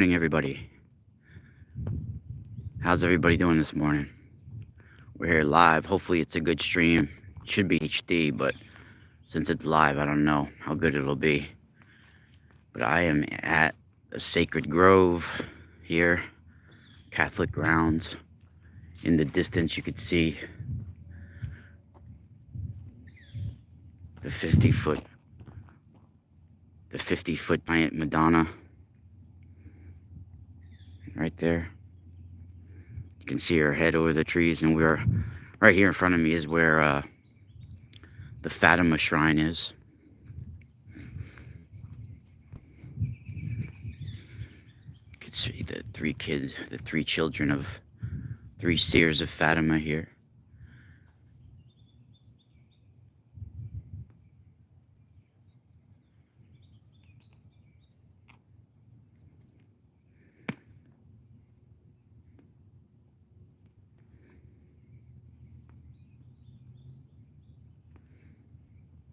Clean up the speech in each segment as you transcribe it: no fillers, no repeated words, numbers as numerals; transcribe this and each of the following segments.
Morning, everybody. How's everybody doing this morning? We're here live. Hopefully, it's a good stream. It should be HD, but since it's live, I don't know how good it'll be. But I am at a sacred grove here, Catholic grounds. In the distance, you could see the 50-foot giant Madonna right there. You can see her head over the trees, and we're right here in front of me is where the Fatima shrine is. You can see the three children of three seers of Fatima here.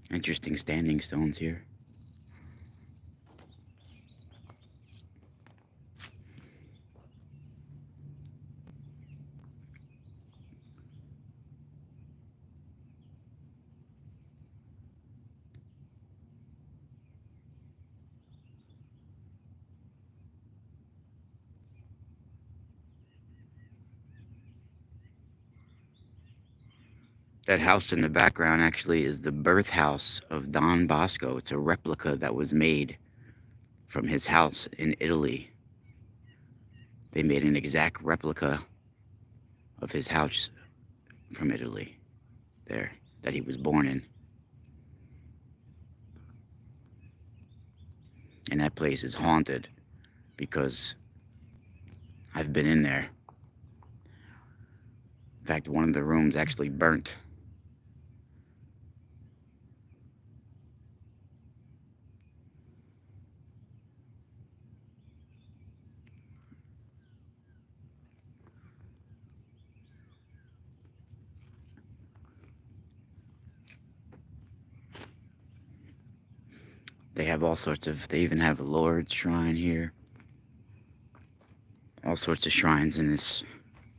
Interesting standing stones here. That house in the background actually is the birth house of Don Bosco. It's a replica that was made from his house in Italy. They made an exact replica of his house from Italy there that he was born in. And that place is haunted because I've been in there. In fact, one of the rooms actually burnt. They have all sorts of, they even have a Lord's shrine here. All sorts of shrines in this,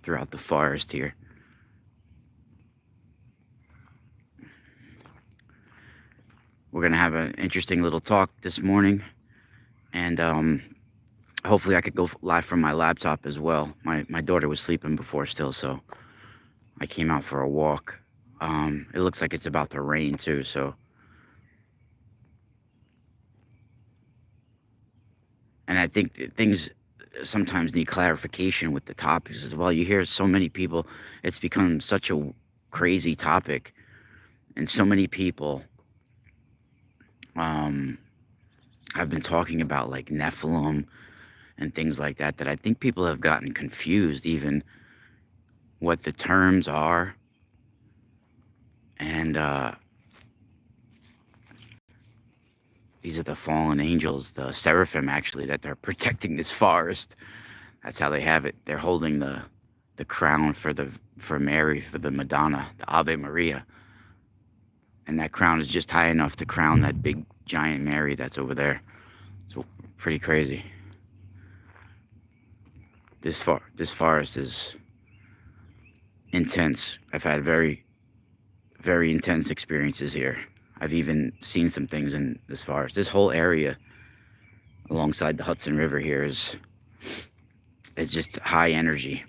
throughout the forest here. We're going to have an interesting little talk this morning. And hopefully I could go live from my laptop as well. My daughter was sleeping before still, so I came out for a walk. It looks like it's about to rain too, so. And I think things sometimes need clarification with the topics as well. You hear so many people, it's become such a crazy topic, and so many people have been talking about like Nephilim and things like that, that I think people have gotten confused even what the terms are. And these are the fallen angels, the seraphim actually, that they're protecting this forest. That's how they have it. They're holding the crown for Mary, for the Madonna, the Ave Maria. And that crown is just high enough to crown that big giant Mary that's over there. It's pretty crazy. This forest is intense. I've had very, very intense experiences here. I've even seen some things in this forest. This whole area alongside the Hudson River here is just high energy,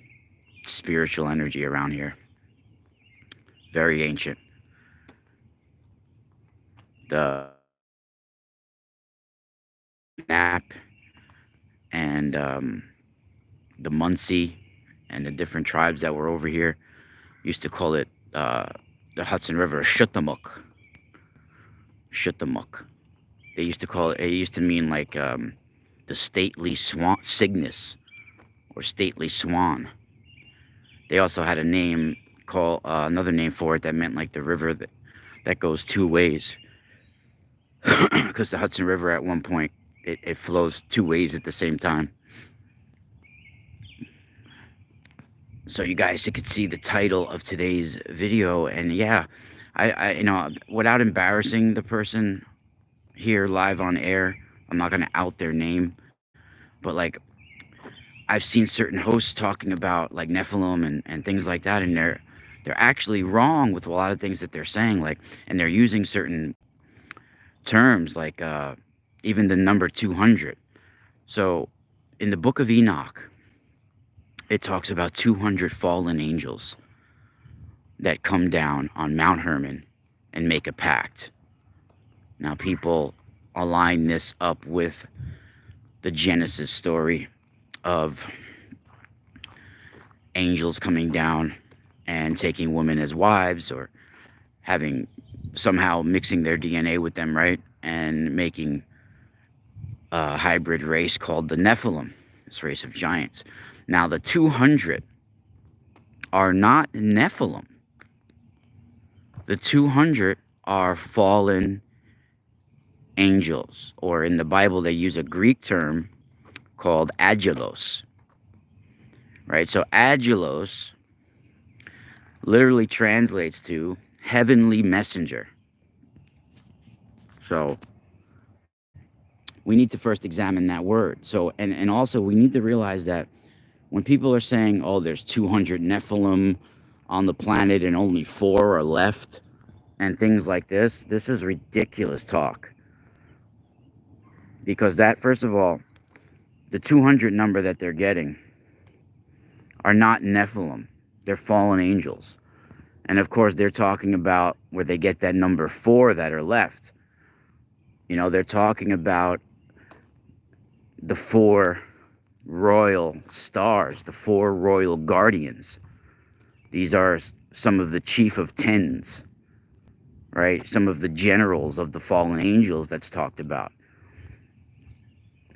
spiritual energy around here. Very ancient. The Nap and the Munsee and the different tribes that were over here used to call it the Hudson River Shutamuk. Shutamuk. They used to call it. It used to mean like the stately swan, Cygnus, or stately swan. They also had a name another name for it that meant like the river that goes two ways. Because the Hudson River at one point it flows two ways at the same time. So you guys could see the title of today's video, and yeah, I without embarrassing the person here live on air, I'm not gonna out their name, but like I've seen certain hosts talking about like Nephilim and things like that, and they're actually wrong with a lot of things that they're saying, like, and they're using certain terms like even the number 200. So in the book of Enoch, it talks about 200 fallen angels that come down on Mount Hermon and make a pact. Now people align this up with the Genesis story of angels coming down and taking women as wives, or having somehow mixing their DNA with them, right? And making a hybrid race called the Nephilim, this race of giants. Now, the 200 are not Nephilim. The 200 are fallen angels, or in the Bible, they use a Greek term called angelos, right? So, angelos literally translates to heavenly messenger. So, we need to first examine that word. So, and also we need to realize that when people are saying, oh, there's 200 Nephilim on the planet and only 4 are left, and things like this is ridiculous talk. Because that, first of all, the 200 number that they're getting are not Nephilim. They're fallen angels. And of course, they're talking about where they get that number 4 that are left. You know, they're talking about the 4 royal stars, the 4 royal guardians. These are some of the chief of tens, right? Some of the generals of the fallen angels that's talked about.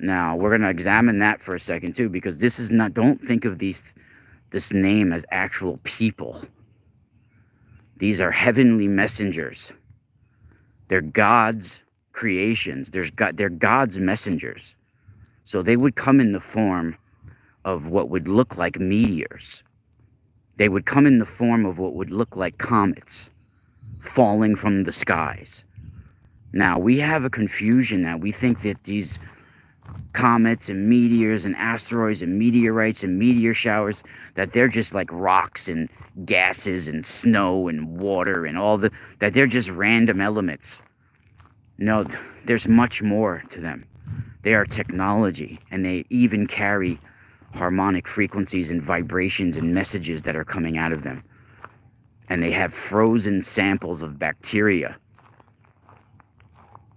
Now, we're going to examine that for a second too, because this is not, don't think of this name as actual people. These are heavenly messengers. They're God's creations. They're God's messengers. So they would come in the form of what would look like meteors. They would come in the form of what would look like comets falling from the skies. Now, we have a confusion that we think that these comets and meteors and asteroids and meteorites and meteor showers, that they're just like rocks and gases and snow and water and that they're just random elements. No, there's much more to them. They are technology, and they even carry harmonic frequencies and vibrations and messages that are coming out of them. And they have frozen samples of bacteria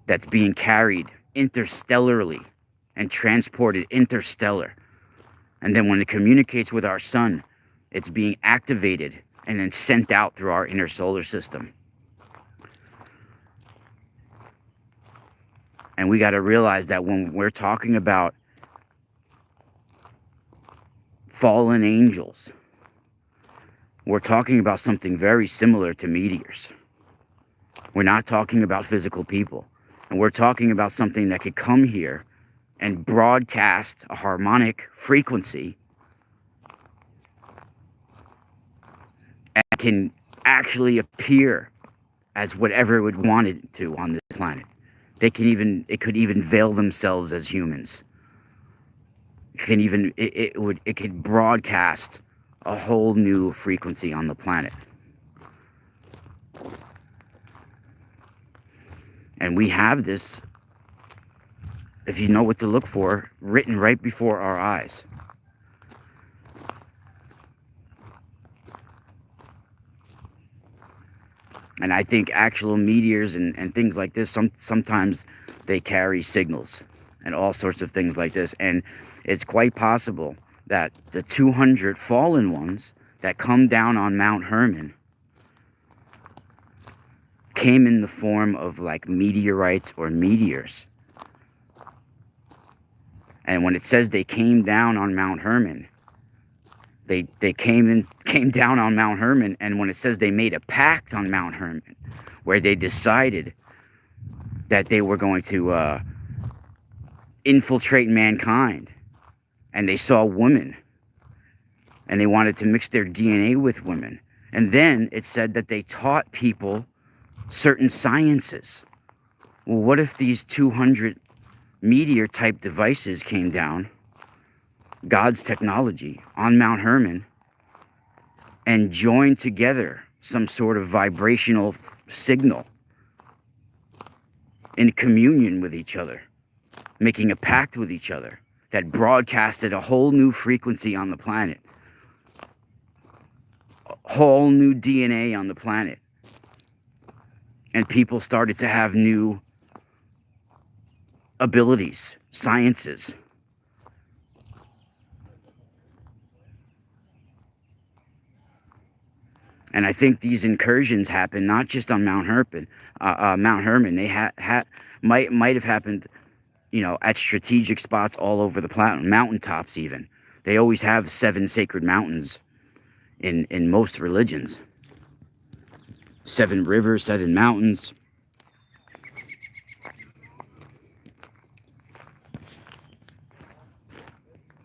that's being carried interstellarly and transported interstellar. And then when it communicates with our sun, it's being activated and then sent out through our inner solar system. And we got to realize that when we're talking about fallen angels, we're talking about something very similar to meteors. We're not talking about physical people. And we're talking about something that could come here and broadcast a harmonic frequency and can actually appear as whatever it would want it to on this planet. It could even veil themselves as humans. It could broadcast a whole new frequency on the planet. And we have this, if you know what to look for, written right before our eyes. And I think actual meteors and things like this, sometimes they carry signals and all sorts of things like this. And it's quite possible that the 200 fallen ones that come down on Mount Hermon came in the form of like meteorites or meteors. And when it says they came down on Mount Hermon, they came down on Mount Hermon, and when it says they made a pact on Mount Hermon, where they decided that they were going to infiltrate mankind, and they saw women, and they wanted to mix their DNA with women. And then it said that they taught people certain sciences. Well, what if these 200 meteor-type devices came down God's technology on Mount Hermon and join together some sort of vibrational signal in communion with each other, making a pact with each other that broadcasted a whole new frequency on the planet, a whole new DNA on the planet. And people started to have new abilities, sciences. And I think these incursions happen not just on Mount Hermon. Mount Hermon, they might have happened, you know, at strategic spots all over the planet, mountaintops even. They always have 7 sacred mountains in most religions. 7 rivers, 7 mountains.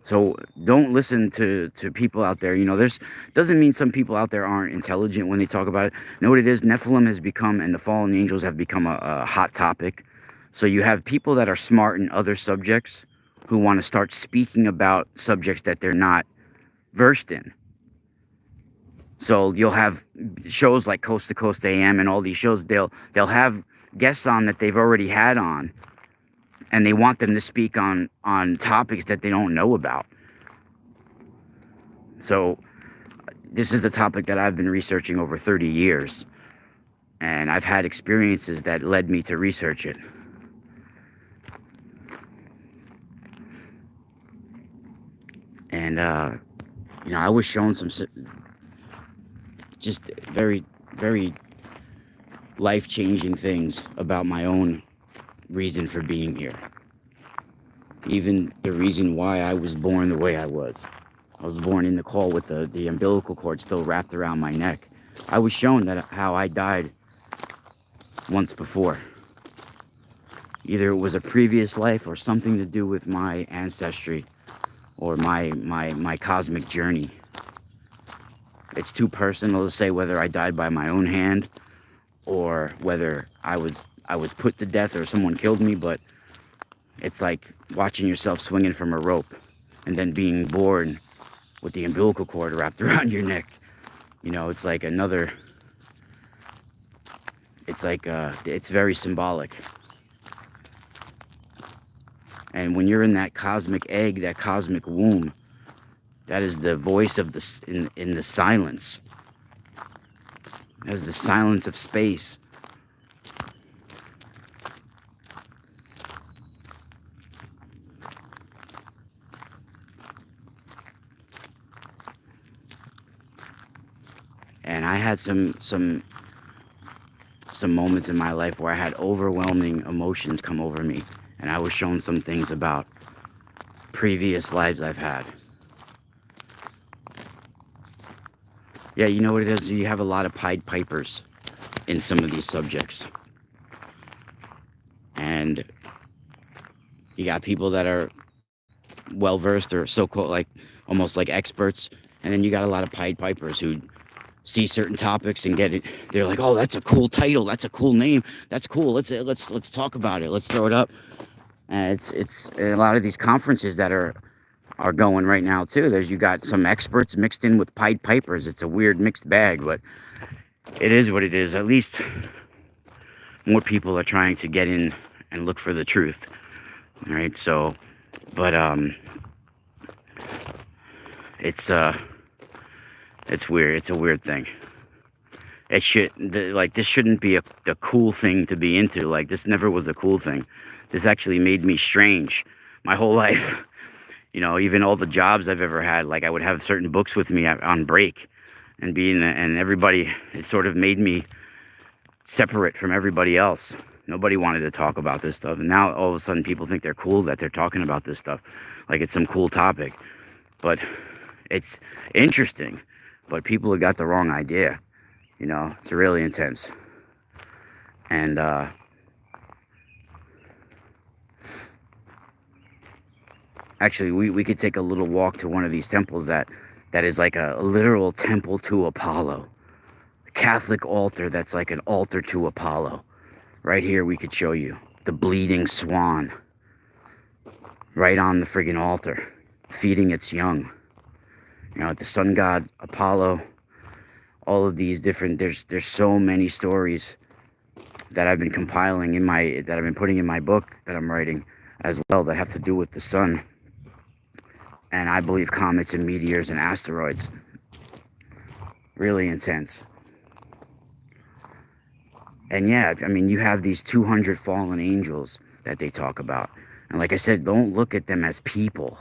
So don't listen to people out there. You know, doesn't mean some people out there aren't intelligent when they talk about it. Know what it is? Nephilim has become, and the fallen angels have become a hot topic. So you have people that are smart in other subjects who want to start speaking about subjects that they're not versed in. So you'll have shows like Coast to Coast AM and all these shows. They'll have guests on that they've already had on, and they want them to speak on topics that they don't know about. So this is the topic that I've been researching over 30 years, and I've had experiences that led me to research it. And you know, I was shown some just very, very life-changing things about my own reason for being here. Even the reason why I was born the way I was. I was born in the call with the umbilical cord still wrapped around my neck. I was shown that how I died once before. Either it was a previous life or something to do with my ancestry or my cosmic journey. It's too personal to say whether I died by my own hand or whether I was put to death or someone killed me, but it's like watching yourself swinging from a rope and then being born with the umbilical cord wrapped around your neck. You know, it's like it's very symbolic. And when you're in that cosmic egg, that cosmic womb, that is the voice of in the silence. That is the silence of space. And I had some moments in my life where I had overwhelming emotions come over me, and I was shown some things about previous lives I've had. Yeah, you know what it is? You have a lot of Pied Pipers in some of these subjects. And you got people that are well-versed or so-called, like, almost like experts. And then you got a lot of Pied Pipers who see certain topics and get it. They're like, oh, that's a cool title. That's a cool name. That's cool. Let's talk about it. Let's throw it up. And it's a lot of these conferences that are going right now too. You got some experts mixed in with Pied Pipers. It's a weird mixed bag, but it is what it is. At least more people are trying to get in and look for the truth. All right. So, but it's weird. It's a weird thing. This shouldn't be a cool thing to be into. Like, this never was a cool thing. This actually made me strange my whole life. You know, even all the jobs I've ever had, like I would have certain books with me on break and and everybody, it sort of made me separate from everybody else. Nobody wanted to talk about this stuff. And now all of a sudden people think they're cool that they're talking about this stuff. Like it's some cool topic. But it's interesting. But people have got the wrong idea. You know, it's really intense. And, actually, we could take a little walk to one of these temples that is like a literal temple to Apollo. A Catholic altar that's like an altar to Apollo. Right here we could show you the bleeding swan. Right on the friggin' altar. feeding its young. The sun god Apollo, all of these different, there's so many stories that I've been compiling that I've been putting in my book that I'm writing as well, that have to do with the sun. And I believe comets and meteors and asteroids. Really intense. And yeah, you have these 200 fallen angels that they talk about. And like I said, don't look at them as people.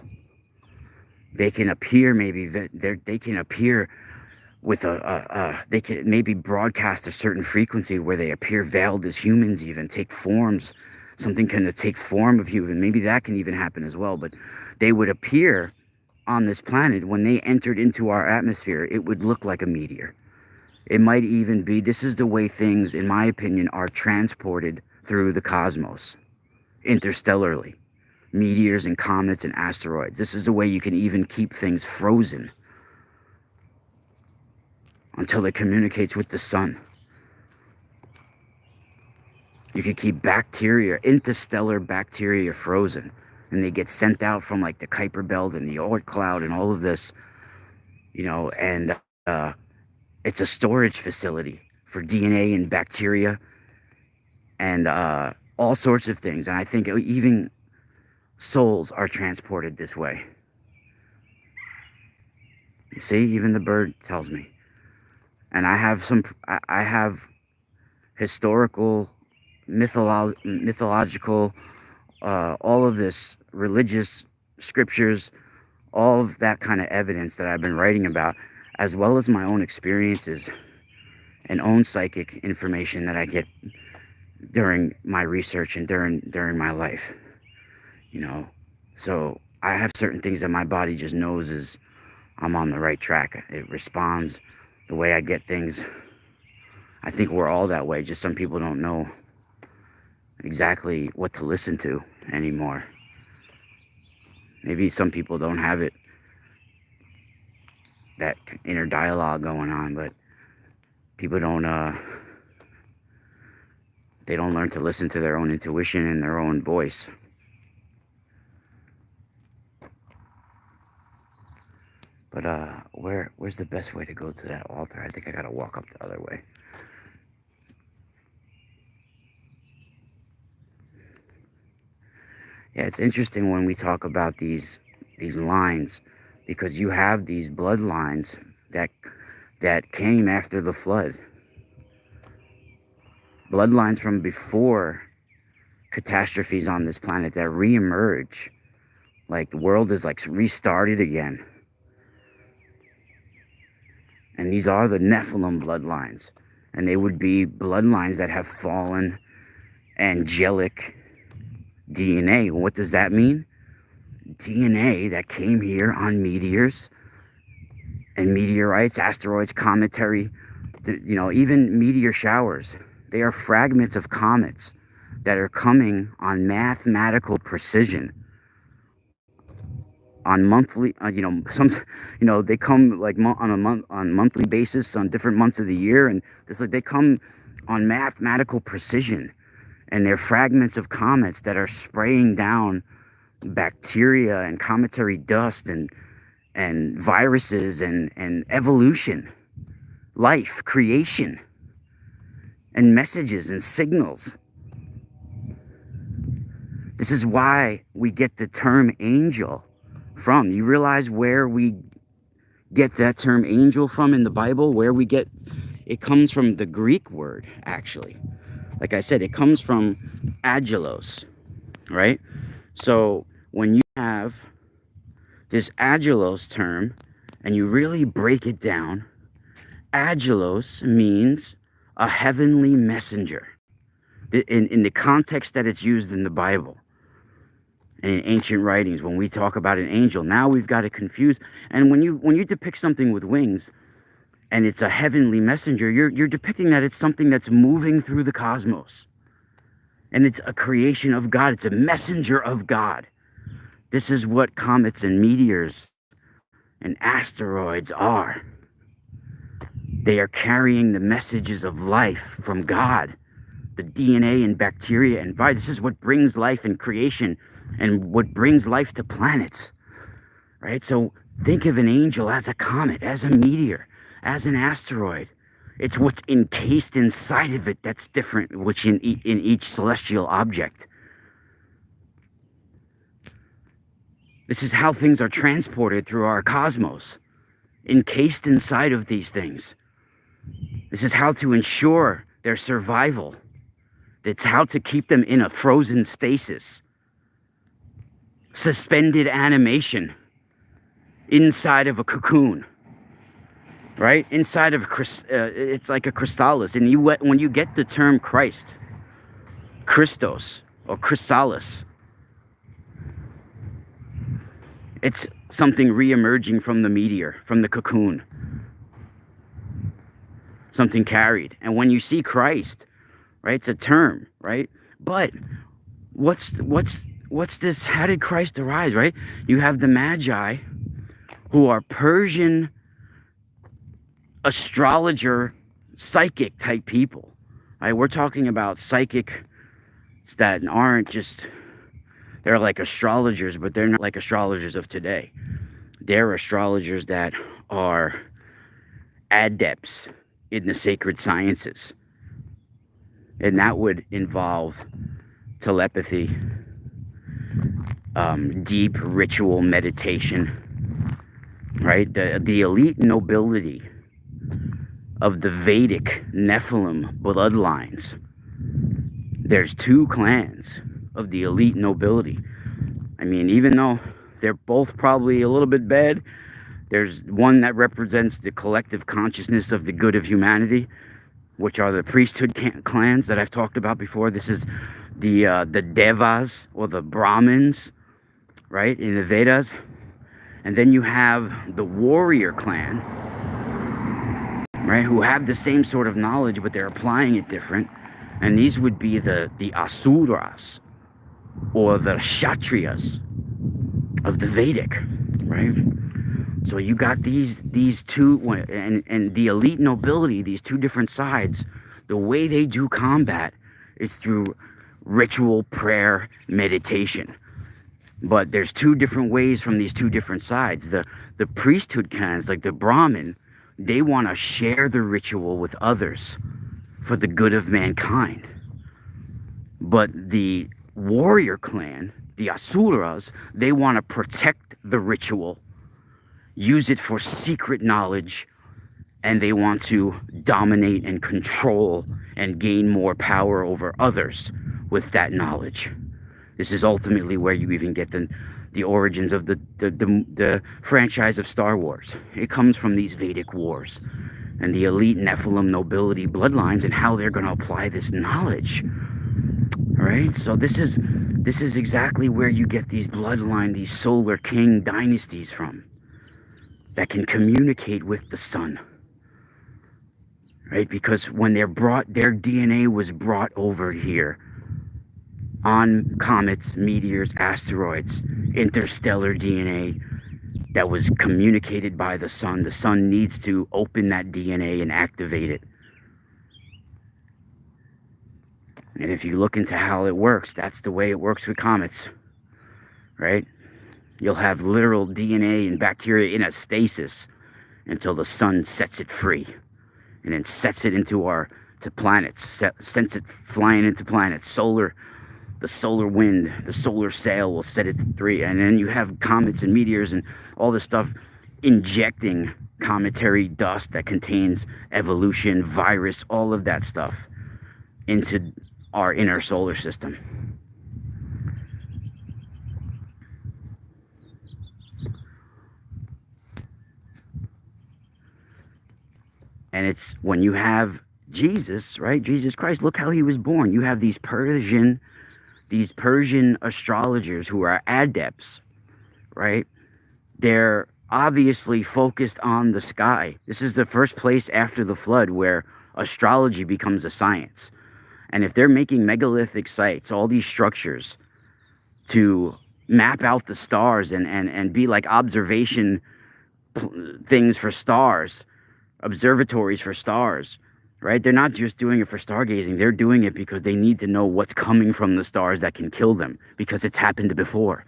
They can appear, they can appear with they can maybe broadcast a certain frequency where they appear veiled as humans, even take forms. Something can take form of human. Maybe that can even happen as well. But they would appear on this planet. When they entered into our atmosphere, it would look like a meteor. It might even be, this is the way things, in my opinion, are transported through the cosmos, interstellarly. Meteors and comets and asteroids. This is the way you can even keep things frozen until it communicates with the sun. You can keep bacteria, interstellar bacteria, frozen, and they get sent out from like the Kuiper Belt and the Oort cloud and all of this, and it's a storage facility for DNA and bacteria and all sorts of things. And I think even souls are transported this way. You see, even the bird tells me. And I have historical, mythological, all of this, religious scriptures, all of that kind of evidence that I've been writing about, as well as my own experiences and own psychic information that I get during my research and during my life. So I have certain things that my body just knows is I'm on the right track. It responds the way I get things. I think we're all that way. Just some people don't know exactly what to listen to anymore. Maybe some people don't have it, that inner dialogue going on, but people don't they don't learn to listen to their own intuition and their own voice. But where's the best way to go to that altar? I think I gotta walk up the other way. Yeah, it's interesting when we talk about these lines, because you have these bloodlines that came after the flood. Bloodlines from before catastrophes on this planet that reemerge. Like the world is like restarted again. And these are the Nephilim bloodlines. And they would be bloodlines that have fallen angelic DNA. What does that mean? DNA that came here on meteors and meteorites, asteroids, cometary, even meteor showers. They are fragments of comets that are coming on mathematical precision. On monthly, they come like on monthly basis on different months of the year, and they come on mathematical precision, and they're fragments of comets that are spraying down bacteria and cometary dust and viruses and evolution, life, creation, and messages and signals. This is why we get the term angel from. You realize where we get that term angel from in the Bible? Where we get it comes from the Greek word, actually. Like I said, it comes from angelos, right? So when you have this angelos term and you really break it down, angelos means a heavenly messenger in the context that it's used in the Bible. And in ancient writings, when we talk about an angel, now we've got it confused. And when you depict something with wings and it's a heavenly messenger, you're depicting that it's something that's moving through the cosmos. And it's a creation of God. It's a messenger of God. This is what comets and meteors and asteroids are. They are carrying the messages of life from God. The DNA and bacteria and virus. This is what brings life and creation and what brings life to planets. right? So think of an angel as a comet, as a meteor, as an asteroid. It's what's encased inside of it that's different, which in each celestial object. This is how things are transported through our cosmos, encased inside of these things. This is how to ensure their survival. It's how to keep them in a frozen stasis. Suspended animation inside of a cocoon, right? Inside of it's like a chrysalis. And when you get the term Christ, Christos or chrysalis, it's something re-emerging from the meteor, from the cocoon. Something carried. And when you see Christ, right, it's a term, right? But what's this? How did Christ arise, right? You have the Magi, who are Persian astrologer, psychic type people, right? We're talking about psychics that aren't just, they're like astrologers, but they're not like astrologers of today. They're astrologers that are adepts in the sacred sciences. And that would involve telepathy, deep ritual meditation, right? The elite nobility of the Vedic Nephilim bloodlines. There's 2 clans of the elite nobility. I mean, even though they're both probably a little bit bad, there's one that represents the collective consciousness of the good of humanity, which are the priesthood clans that I've talked about before. This is the Devas, or the Brahmins, right, in the Vedas. And then you have the warrior clan, right, who have the same sort of knowledge, but they're applying it different. And these would be the Asuras, or the Kshatriyas of the Vedic, right? So you got these two, and the elite nobility, these 2 different sides. The way they do combat is through ritual, prayer, meditation. But there's 2 different ways from these 2 different sides. The priesthood clans, like the Brahmin, they want to share the ritual with others for the good of mankind. But the warrior clan, the Asuras, they want to protect the ritual, use it for secret knowledge, and they want to dominate and control and gain more power over others with that knowledge. This is ultimately where you even get the origins of the franchise of Star Wars. It comes from these Vedic wars and the elite Nephilim nobility bloodlines and how they're going to apply this knowledge. All right, so this is exactly where you get these bloodline, these solar king dynasties from, that can communicate with the sun, right? Because when their DNA was brought over here on comets, meteors, asteroids, interstellar DNA that was communicated by the sun needs to open that DNA and activate it. And if you look into how it works, that's the way it works with comets, right? You'll have literal DNA and bacteria in a stasis until the sun sets it free, and then sets it into planets, sends it flying into planets. The solar wind, the solar sail will set it free, and then you have comets and meteors and all this stuff injecting cometary dust that contains evolution, virus, all of that stuff into our inner solar system. And it's when you have Jesus, right? Jesus Christ, look how he was born. You have these Persian astrologers who are adepts, right? They're obviously focused on the sky. This is the first place after the flood where astrology becomes a science. And if they're making megalithic sites, all these structures to map out the stars and be like observation things for stars, observatories for stars, right? They're not just doing it for stargazing. They're doing it because they need to know what's coming from the stars that can kill them, because it's happened before,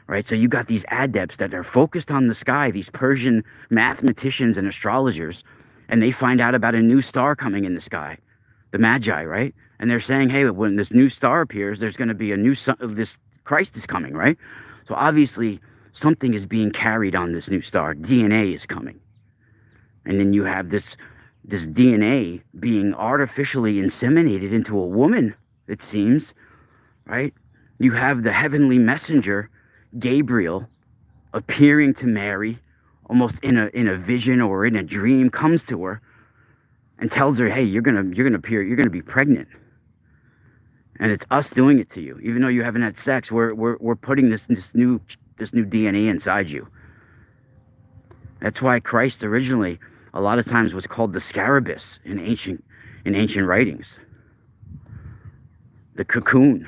right? So you got these adepts that are focused on the sky, these Persian mathematicians and astrologers, and they find out about a new star coming in the sky, the Magi, right? And they're saying, hey, when this new star appears, there's going to be a new sun, this Christ is coming, right? So obviously something is being carried on this new star. DNA is coming. And then you have this DNA being artificially inseminated into a woman, it seems, right? You have the heavenly messenger, Gabriel, appearing to Mary, almost in a vision or in a dream, comes to her and tells her, hey, you're gonna be pregnant. And it's us doing it to you. Even though you haven't had sex, we're putting this new DNA inside you. That's why Christ originally a lot of times was called the scarabus in ancient writings. The cocoon.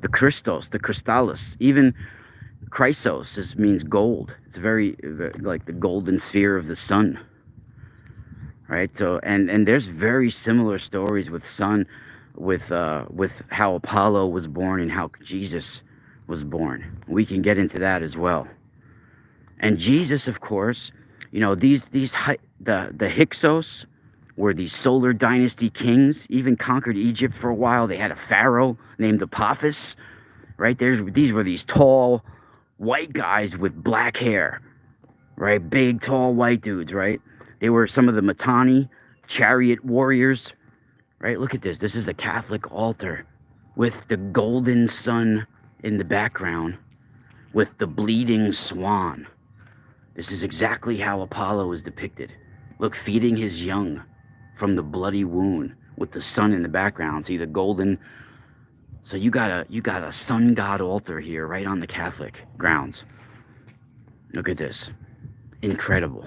The Christos, the crystallis. Even Chrysos means gold. It's very like the golden sphere of the sun. Right? So and there's very similar stories with sun, with how Apollo was born and how Jesus was born. We can get into that as well. And Jesus, of course, you know, the Hyksos were these solar dynasty kings, even conquered Egypt for a while. They had a pharaoh named Apophis, right? These were these tall white guys with black hair, right? Big, tall white dudes, right? They were some of the Mitanni chariot warriors, right? Look at this. This is a Catholic altar with the golden sun in the background with the bleeding swan. This is exactly how Apollo is depicted. Look, feeding his young from the bloody wound with the sun in the background. See the golden. So you got a sun god altar here right on the Catholic grounds. Look at this. Incredible.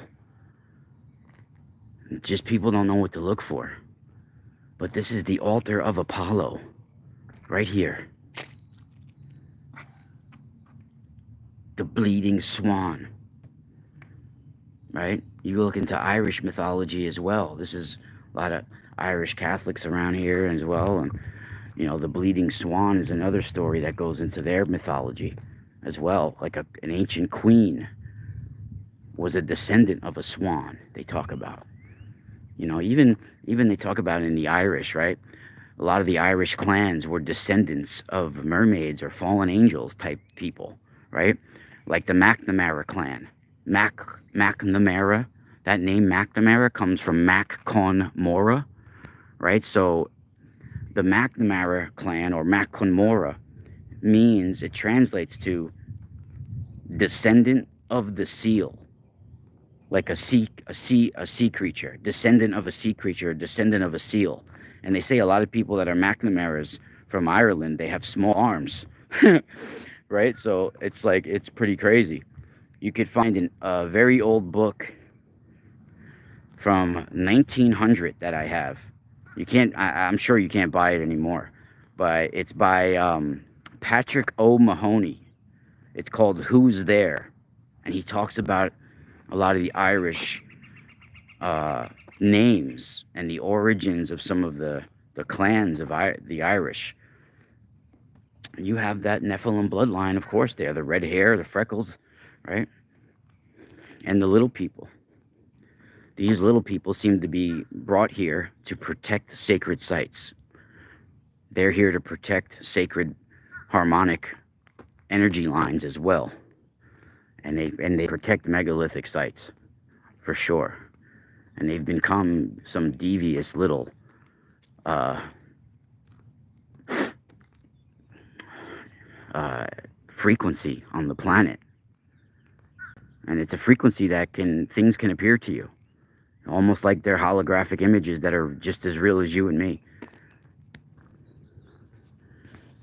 Just people don't know what to look for. But this is the altar of Apollo right here. The bleeding swan. Right? You look into Irish mythology as well. This is a lot of Irish Catholics around here as well. And, you know, the bleeding swan is another story that goes into their mythology as well. Like an ancient queen was a descendant of a swan, they talk about. You know, even they talk about it in the Irish, right? A lot of the Irish clans were descendants of mermaids or fallen angels type people, right? Like the McNamara clan. McNamara, that name McNamara comes from Mac Con Mora, right? So the McNamara clan or Mac Con Mora means, it translates to descendant of the seal, like a sea creature, descendant of a sea creature, descendant of a seal. And they say a lot of people that are McNamaras from Ireland, they have small arms, right? So it's like, it's pretty crazy. You could find a very old book from 1900 that I have. You can't, I'm sure you can't buy it anymore, but it's by Patrick O'Mahony. It's called Who's There? And he talks about a lot of the Irish names and the origins of some of the clans of the Irish. You have that Nephilim bloodline, of course, there, the red hair, the freckles, right? And the little people. These little people seem to be brought here to protect sacred sites. They're here to protect sacred harmonic energy lines as well. And they protect megalithic sites, for sure. And they've become some devious little frequency on the planet. And it's a frequency that things can appear to you. Almost like they're holographic images that are just as real as you and me.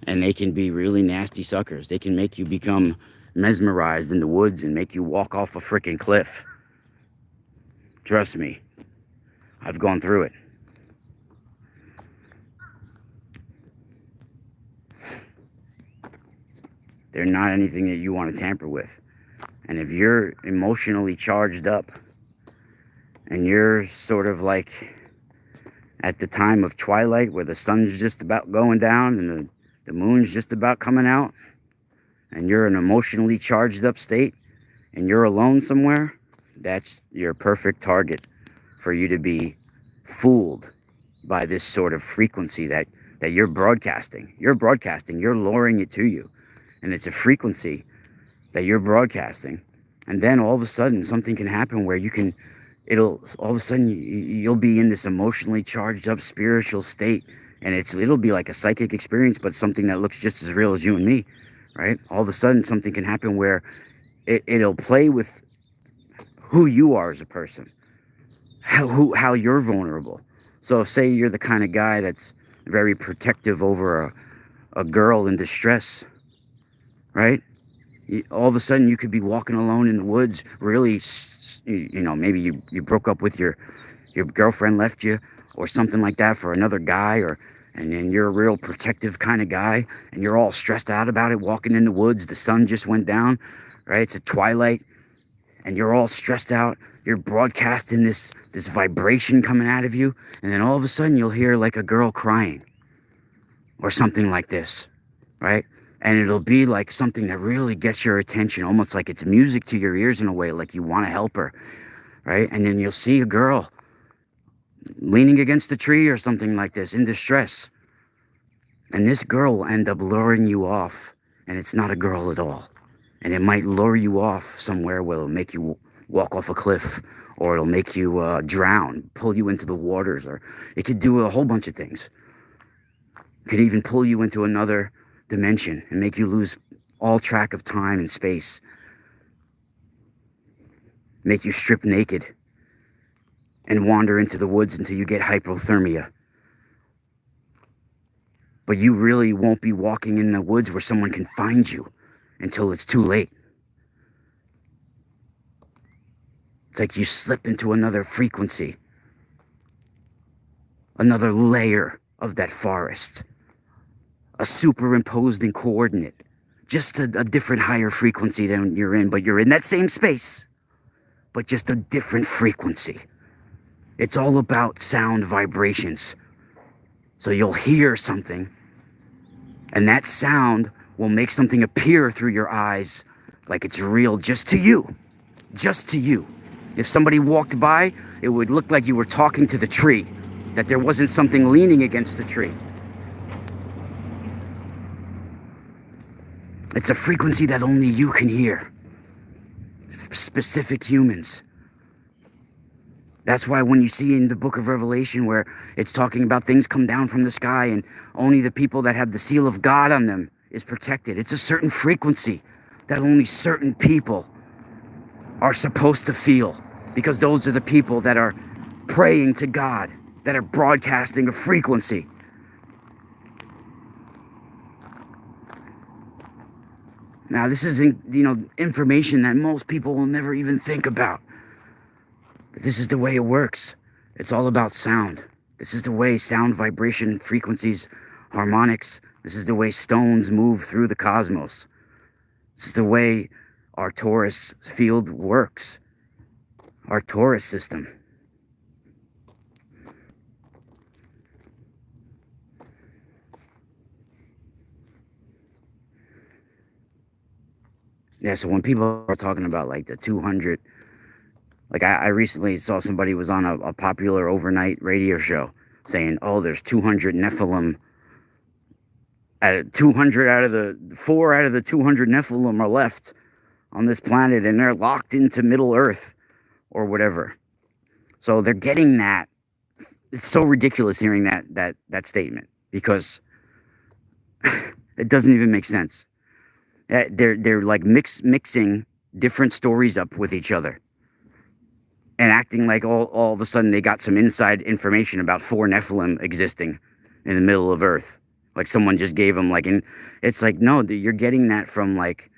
And they can be really nasty suckers. They can make you become mesmerized in the woods and make you walk off a freaking cliff. Trust me. I've gone through it. They're not anything that you want to tamper with. And if you're emotionally charged up and you're sort of like at the time of twilight where the sun's just about going down and the moon's just about coming out, and you're in an emotionally charged up state, and you're alone somewhere, that's your perfect target for you to be fooled by this sort of frequency that you're broadcasting. You're luring it to you. And it's a frequency that you're broadcasting. And then all of a sudden something can happen where all of a sudden you'll be in this emotionally charged up spiritual state. And it'll be like a psychic experience, but something that looks just as real as you and me, right? All of a sudden something can happen where it'll play with who you are as a person, how you're vulnerable. So if, say, you're the kind of guy that's very protective over a girl in distress, right? All of a sudden you could be walking alone in the woods, really, maybe you broke up with your girlfriend, left you or something like that for another guy, and then you're a real protective kind of guy, and you're all stressed out about it, walking in the woods, the sun just went down, right? It's a twilight, and you're all stressed out. You're broadcasting this vibration coming out of you, and then all of a sudden you'll hear like a girl crying or something like this, right? And it'll be like something that really gets your attention, almost like it's music to your ears in a way, like you want to help her, right? And then you'll see a girl leaning against a tree or something like this in distress, and this girl will end up luring you off, and it's not a girl at all. And it might lure you off somewhere where it'll make you walk off a cliff, or it'll make you drown, pull you into the waters, or it could do a whole bunch of things. It could even pull you into another dimension and make you lose all track of time and space. Make you strip naked and wander into the woods until you get hypothermia. But you really won't be walking in the woods where someone can find you until it's too late. It's like you slip into another frequency, another layer of that forest, a superimposed in coordinate, just a different higher frequency than you're in, but you're in that same space, but just a different frequency. It's all about sound vibrations. So you'll hear something, and that sound will make something appear through your eyes like it's real just to you. Just to you. If somebody walked by, it would look like you were talking to the tree, that there wasn't something leaning against the tree. It's a frequency that only you can hear. Specific humans. That's why when you see in the book of Revelation where it's talking about things come down from the sky and only the people that have the seal of God on them is protected. It's a certain frequency that only certain people are supposed to feel, because those are the people that are praying to God, that are broadcasting a frequency. Now, this is information that most people will never even think about. But this is the way it works. It's all about sound. This is the way sound, vibration, frequencies, harmonics. This is the way stones move through the cosmos. This is the way our torus field works. Our torus system. Yeah, so when people are talking about like the 200, like I recently saw somebody was on a popular overnight radio show saying, oh, there's 200 Nephilim. 200 out of the 4 out of the 200 Nephilim are left on this planet, and they're locked into Middle Earth or whatever. So they're getting that. It's so ridiculous hearing that statement, because it doesn't even make sense. They're like mixing different stories up with each other and acting like all of a sudden they got some inside information about 4 Nephilim existing in the middle of Earth. Like someone just gave them it's like, no, you're getting that from like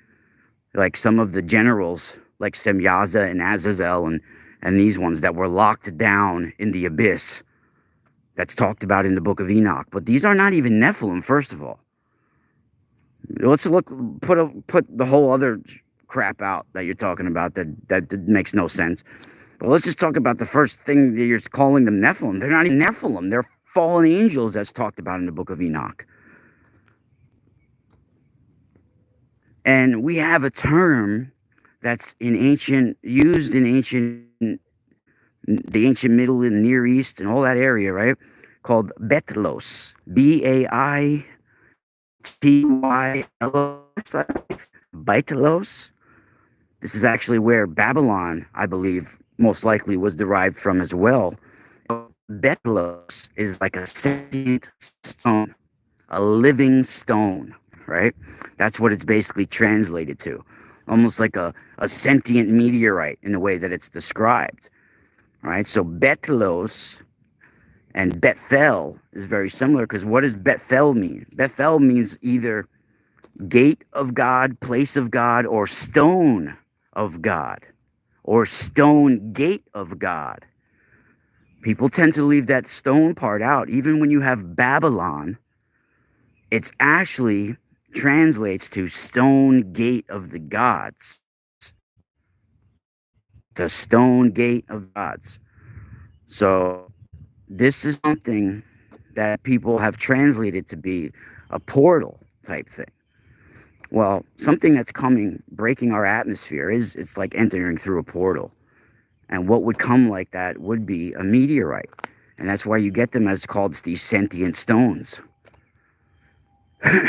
some of the generals like Semyaza and Azazel and these ones that were locked down in the abyss that's talked about in the book of Enoch. But these are not even Nephilim, first of all. Let's put the whole other crap out that you're talking about that makes no sense. But let's just talk about the first thing that you're calling them Nephilim. They're not even Nephilim. They're fallen angels that's talked about in the book of Enoch. And we have a term that's used in the ancient Middle and Near East and all that area, right? Called Betlos, Baytlos, I believe. Bytelos. This is actually where Babylon, I believe, most likely was derived from as well. Betlos is like a sentient stone, a living stone, right? That's what it's basically translated to. Almost like a sentient meteorite in the way that it's described, right? So Betlos and Bethel is very similar because what does Bethel mean? Bethel means either gate of God, place of God, or stone of God, or stone gate of God. People tend to leave that stone part out. Even when you have Babylon, it's actually translates to stone gate of the gods. The stone gate of gods. So this is something that people have translated to be a portal type thing. Well, something that's coming, breaking our atmosphere it's like entering through a portal. And what would come like that would be a meteorite. And that's why you get them as called these sentient stones.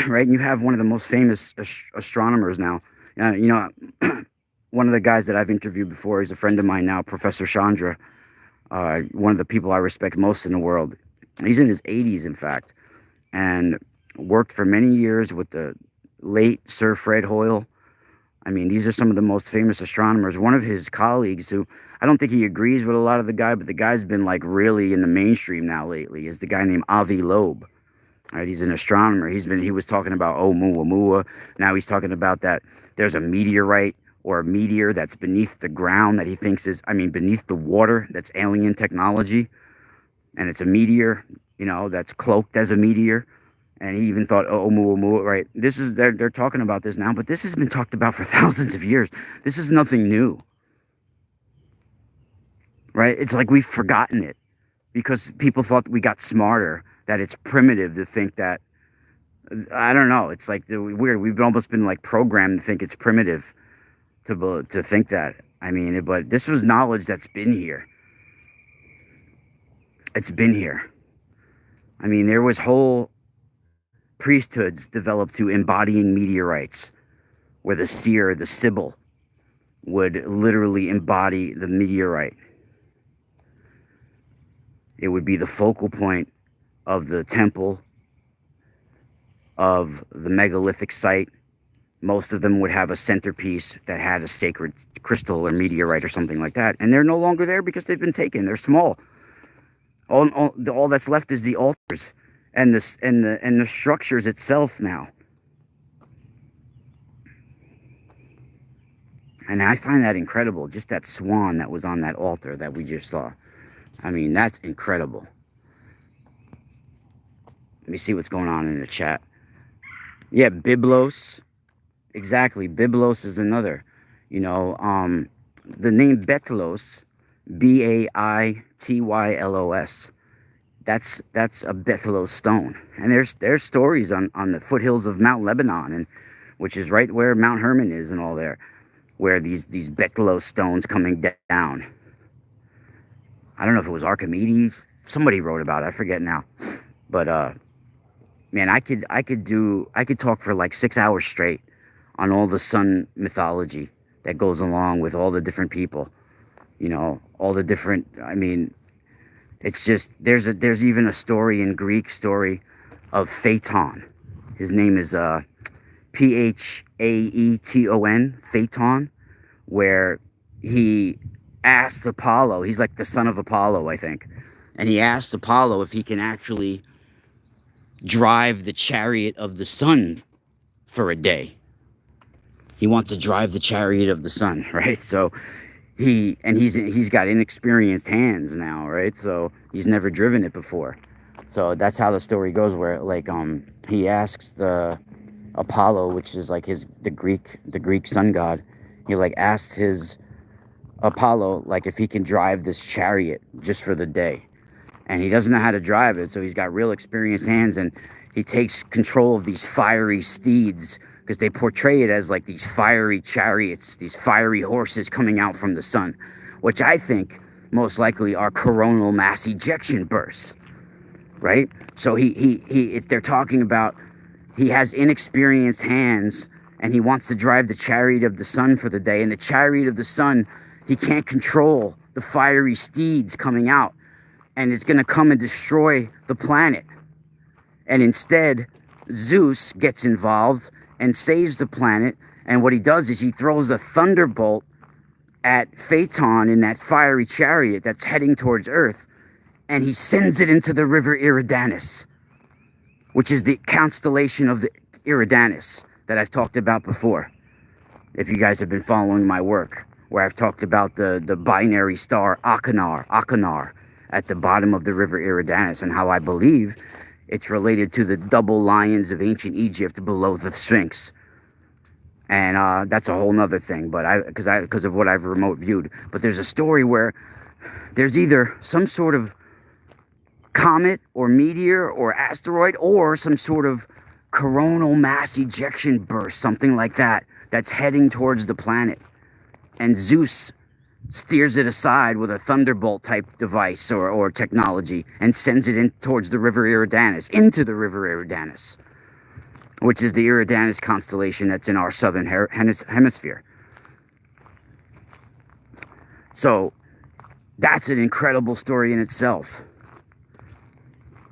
Right? And you have one of the most famous astronomers now. One of the guys that I've interviewed before, he's a friend of mine now, Professor Chandra, one of the people I respect most in the world. He's in his 80s, in fact, and worked for many years with the late Sir Fred Hoyle. I mean, these are some of the most famous astronomers. One of his colleagues, who I don't think he agrees with a lot of the guy, but the guy's been like really in the mainstream now lately, is the guy named Avi Loeb. Right, he's an astronomer. He was talking about Oumuamua. Now he's talking about that there's a meteorite or a meteor that's beneath the ground that he thinks beneath the water, that's alien technology, and it's a meteor, that's cloaked as a meteor. And he even thought, oh, Oumuamua, right? They're talking about this now, but this has been talked about for thousands of years. This is nothing new, right? It's like we've forgotten it because people thought that we got smarter, that it's primitive to think that, I don't know. It's like weird. We've almost been like programmed to think it's primitive to think that. I mean, but this was knowledge that's been here. It's been here. I mean, there was whole priesthoods developed to embodying meteorites, where the seer, the sibyl, would literally embody the meteorite. It would be the focal point of the temple, of the megalithic site. Most of them would have a centerpiece that had a sacred crystal or meteorite or something like that. And they're no longer there because they've been taken. They're small. All that's left is the altars and the structures itself now. And I find that incredible. Just that swan that was on that altar that we just saw. I mean, that's incredible. Let me see what's going on in the chat. Yeah, Byblos. Exactly. Byblos is another. The name Betlos, Baitlylos. That's a Betlos stone. And there's stories on the foothills of Mount Lebanon, and which is right where Mount Hermon is and all there, where these Betlos stones coming down. I don't know if it was Archimedes. Somebody wrote about it. I forget now. But man, I could talk for like 6 hours straight on all the sun mythology that goes along with all the different people. All the different. I mean, it's just there's even a story in Greek story of Phaeton. His name is Phaeton, Phaeton, where he asked Apollo. He's like the son of Apollo, I think, and he asked Apollo if he can actually drive the chariot of the sun for a day. He wants to drive the chariot of the sun, right? So he's got inexperienced hands now, right? So he's never driven it before. So that's how the story goes, where like he asks the Apollo, which is like the Greek sun god, he like asked his Apollo like if he can drive this chariot just for the day. And he doesn't know how to drive it, so he's got real experienced hands, and he takes control of these fiery steeds because they portray it as like these fiery chariots, these fiery horses coming out from the sun, which I think most likely are coronal mass ejection bursts, right? So they're talking about he has inexperienced hands and he wants to drive the chariot of the sun for the day. And the chariot of the sun, he can't control the fiery steeds coming out, and it's going to come and destroy the planet. And instead, Zeus gets involved and saves the planet. And what he does is he throws a thunderbolt at Phaeton in that fiery chariot that's heading towards Earth, and he sends it into the river Eridanus, which is the constellation of the Eridanus that I've talked about before. If you guys have been following my work, where I've talked about the binary star Achenar at the bottom of the river Eridanus, and how I believe it's related to the double lions of ancient Egypt below the Sphinx. And that's a whole nother thing, but because of what I've remote viewed. But there's a story where there's either some sort of comet or meteor or asteroid or some sort of coronal mass ejection burst, something like that, that's heading towards the planet. And Zeus steers it aside with a thunderbolt type device or technology and sends it in towards the river Eridanus, into the river Eridanus, which is the Eridanus constellation that's in our southern hemisphere. So that's an incredible story in itself.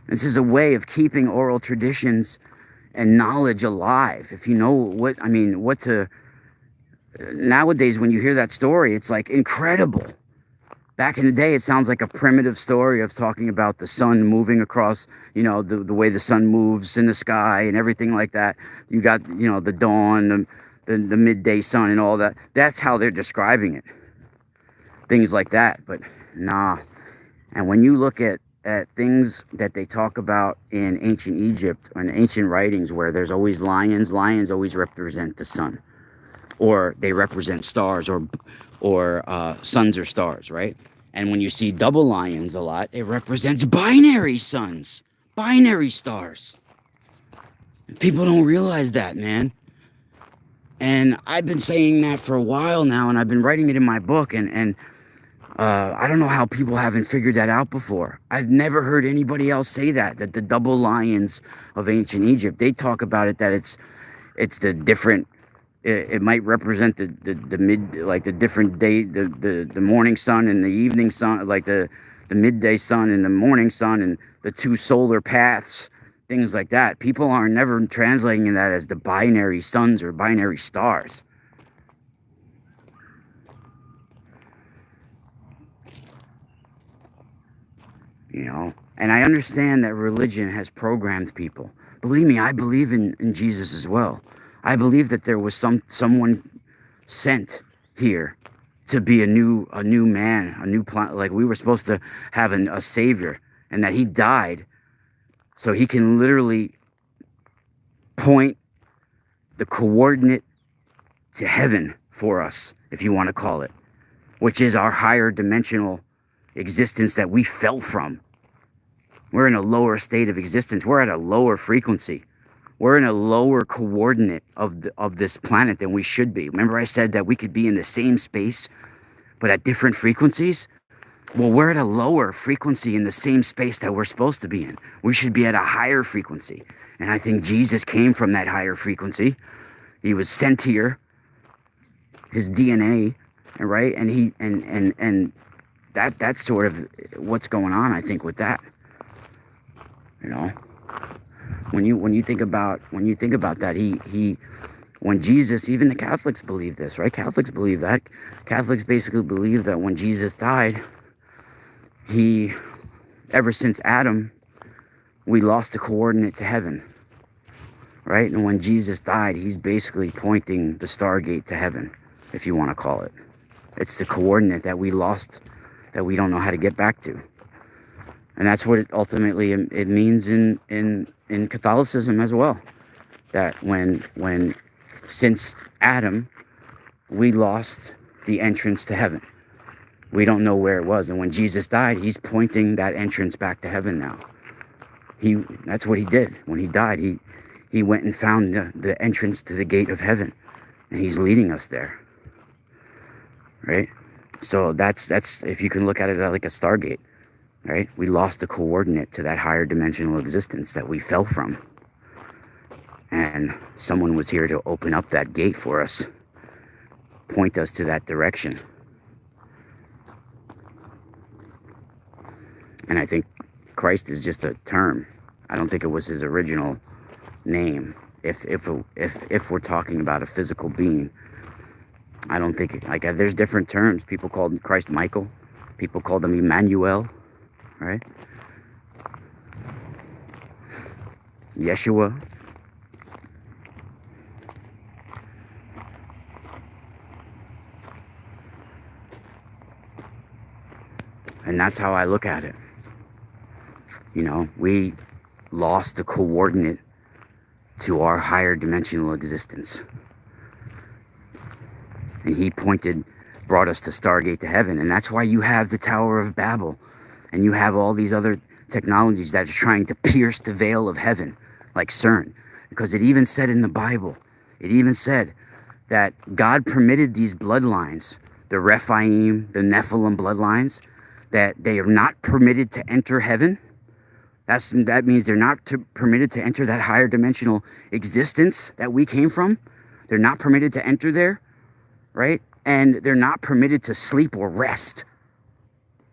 This is a way of keeping oral traditions and knowledge alive. If you know what to... Nowadays, when you hear that story, it's like incredible. Back in the day, it sounds like a primitive story of talking about the sun moving across, the way the sun moves in the sky and everything like that. You got, the dawn, the midday sun and all that. That's how they're describing it. Things like that, but nah. And when you look at things that they talk about in ancient Egypt or in ancient writings where there's always lions always represent the sun. Or they represent stars or suns or stars, right? And when you see double lions a lot, it represents binary suns, binary stars. And people don't realize that, man. And I've been saying that for a while now, and I've been writing it in my book, and I don't know how people haven't figured that out before. I've never heard anybody else say that the double lions of ancient Egypt, they talk about it, that it's the different... It might represent the mid, like the different day, the morning sun and the evening sun, like the midday sun and the morning sun and the two solar paths, things like that. People are never translating that as the binary suns or binary stars. And I understand that religion has programmed people. Believe me, I believe in Jesus as well. I believe that there was someone sent here to be a new man, a new planet. Like we were supposed to have a savior, and that he died so he can literally point the coordinate to heaven for us, if you want to call it, which is our higher dimensional existence that we fell from. We're in a lower state of existence. We're at a lower frequency. We're in a lower coordinate of this planet than we should be. Remember I said that we could be in the same space, but at different frequencies? Well, we're at a lower frequency in the same space that we're supposed to be in. We should be at a higher frequency. And I think Jesus came from that higher frequency. He was sent here, his DNA, right? And that's sort of what's going on, I think, with that. When you think about that, when Jesus, even the Catholics believe this, right? Catholics believe that. Catholics basically believe that when Jesus died, ever since Adam, we lost the coordinate to heaven, right? And when Jesus died, he's basically pointing the Stargate to heaven, if you want to call it. It's the coordinate that we lost, that we don't know how to get back to. And that's what it ultimately it means in Catholicism as well. That since Adam, we lost the entrance to heaven. We don't know where it was. And when Jesus died, he's pointing that entrance back to heaven now. That's what he did. When he died, He went and found the entrance to the gate of heaven, and he's leading us there, right? So that's if you can look at it like a Stargate, right? We lost the coordinate to that higher dimensional existence that we fell from, and someone was here to open up that gate for us, point us to that direction. And I think Christ is just a term. I don't think it was his original name. If we're talking about a physical being, I don't think, like, there's different terms. People called Christ Michael. People called him Emmanuel, right? Yeshua. And that's how I look at it. You know, we lost the coordinate to our higher dimensional existence. And he brought us to Stargate to heaven. And that's why you have the Tower of Babel. And you have all these other technologies that are trying to pierce the veil of heaven, like CERN. Because it even said in the Bible, it even said that God permitted these bloodlines, the Rephaim, the Nephilim bloodlines, that they are not permitted to enter heaven. That means they're not permitted to enter that higher dimensional existence that we came from. They're not permitted to enter there, right? And they're not permitted to sleep or rest.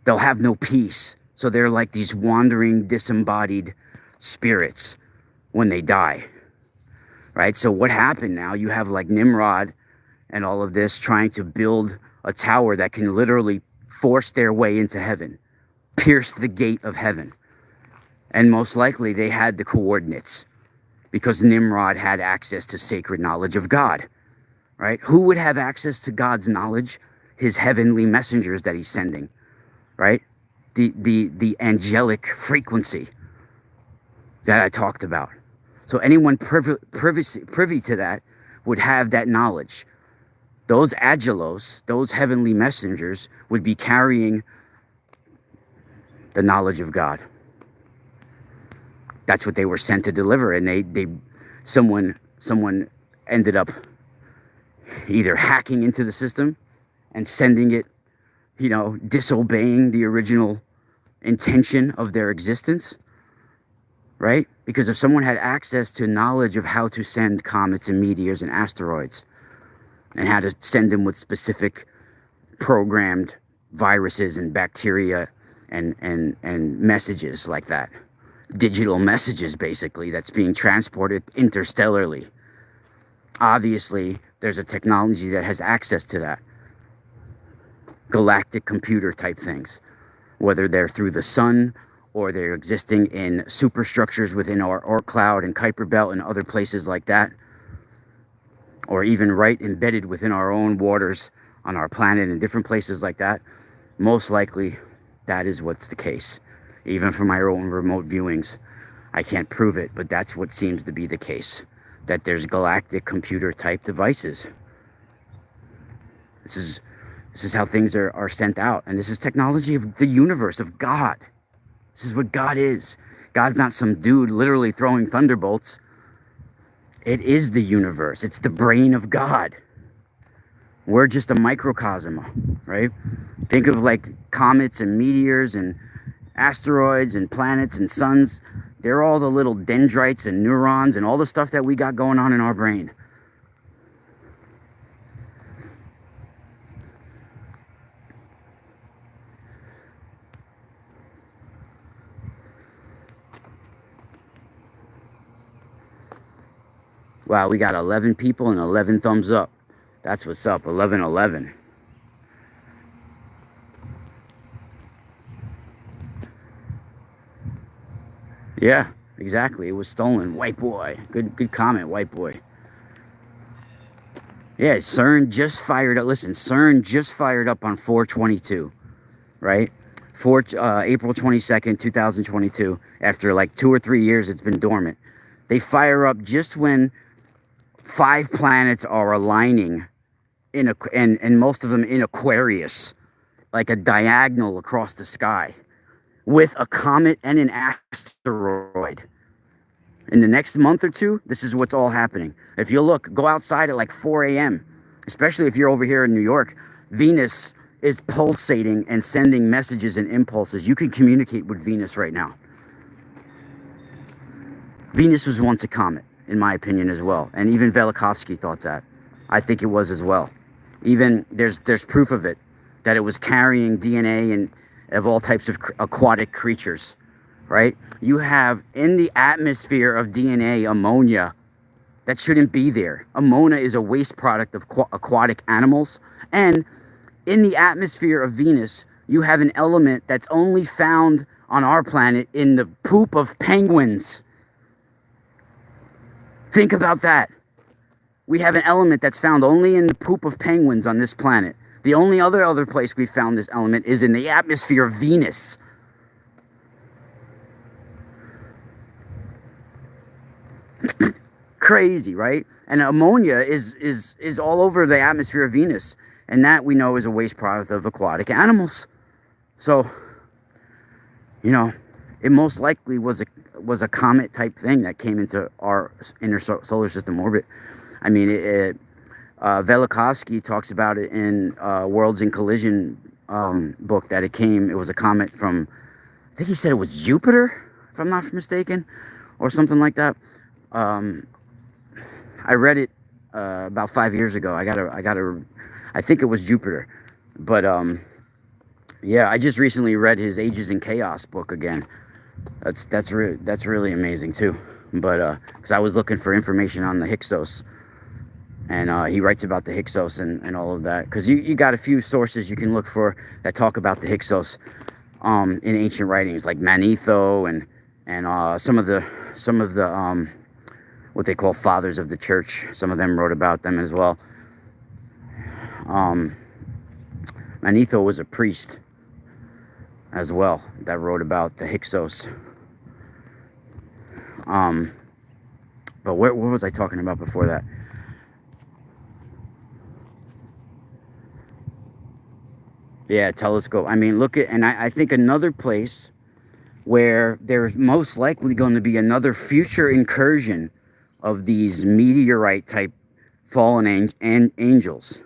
They'll have no peace. So they're like these wandering, disembodied spirits when they die, right? So what happened now? You have like Nimrod and all of this trying to build a tower that can literally force their way into heaven, pierce the gate of heaven. And most likely they had the coordinates because Nimrod had access to sacred knowledge of God, right? Who would have access to God's knowledge? His heavenly messengers that he's sending, right? The angelic frequency that I talked about. So anyone privy to that would have that knowledge. Those angelos, those heavenly messengers, would be carrying the knowledge of God. That's what they were sent to deliver, and someone ended up either hacking into the system and sending it, you know, disobeying the original intention of their existence, right? Because if someone had access to knowledge of how to send comets and meteors and asteroids, and how to send them with specific programmed viruses and bacteria and messages like that, digital messages basically that's being transported interstellarly. Obviously, there's a technology that has access to that. Galactic computer type things, whether they're through the sun or they're existing in superstructures within our Oort cloud and Kuiper belt and other places like that, or even right embedded within our own waters on our planet and different places like that. Most likely that is what's the case. Even from my own remote viewings, I can't prove it, but that's what seems to be the case, that there's galactic computer type devices. This is how things are sent out, and this is technology of the universe, of God. This is what God is. God's not some dude literally throwing thunderbolts. It is the universe. It's the brain of God. We're just a microcosm, right? Think of like comets and meteors and asteroids and planets and suns. They're all the little dendrites and neurons and all the stuff that we got going on in our brain. Wow, we got 11 people and 11 thumbs up. That's what's up, 1111. Yeah, exactly. It was stolen. White boy. Good comment, white boy. Yeah, CERN just fired up. Listen, CERN just fired up on 4/22, right? April 22nd, 2022. After like 2 or 3 years, it's been dormant. They fire up just when 5 planets are aligning and most of them in Aquarius, like a diagonal across the sky, with a comet and an asteroid. In the next month or two, this is what's all happening. If you look, go outside at like 4 a.m., especially if you're over here in New York, Venus is pulsating and sending messages and impulses. You can communicate with Venus right now. Venus was once a comet, in my opinion, as well. And even Velikovsky thought that. I think it was as well. Even there's proof of it, that it was carrying DNA and of all types of aquatic creatures, right? You have in the atmosphere of DNA ammonia that shouldn't be there. Ammonia is a waste product of aquatic animals. And in the atmosphere of Venus, you have an element that's only found on our planet in the poop of penguins. Think about that. We have an element that's found only in the poop of penguins on this planet. The only other place we found this element is in the atmosphere of Venus. Crazy, right? And ammonia is all over the atmosphere of Venus. And that we know is a waste product of aquatic animals. So, you know, it most likely was a comet type thing that came into our inner solar system orbit. I mean, Velikovsky talks about it in Worlds in Collision book that it was a comet from, I think he said it was Jupiter, if I'm not mistaken, or something like that. I read it about 5 years ago. I think it was Jupiter, but yeah, I just recently read his Ages in Chaos book again. That's really amazing too. But because I was looking for information on the Hyksos, and he writes about the Hyksos and all of that. Because you got a few sources you can look for that talk about the Hyksos in ancient writings, like Manetho and some of the what they call fathers of the church. Some of them wrote about them as well. Manetho was a priest as well that wrote about the Hyksos. But what was I talking about before that? Yeah, telescope. I mean, look at, and I think another place where there's most likely going to be another future incursion of these meteorite type fallen angels,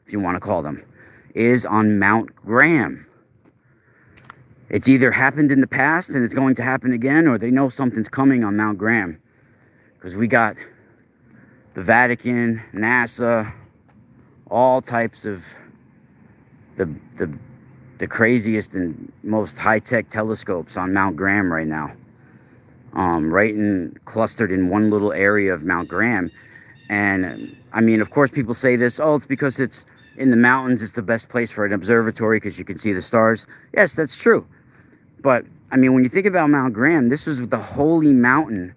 if you want to call them, is on Mount Graham. It's either happened in the past and it's going to happen again, or they know something's coming on Mount Graham. Because we got the Vatican, NASA, all types of the craziest and most high-tech telescopes on Mount Graham right now. Clustered in one little area of Mount Graham. And I mean, of course, people say this, oh, it's because it's in the mountains, it's the best place for an observatory because you can see the stars. Yes, that's true. But I mean, when you think about Mount Graham, this was the holy mountain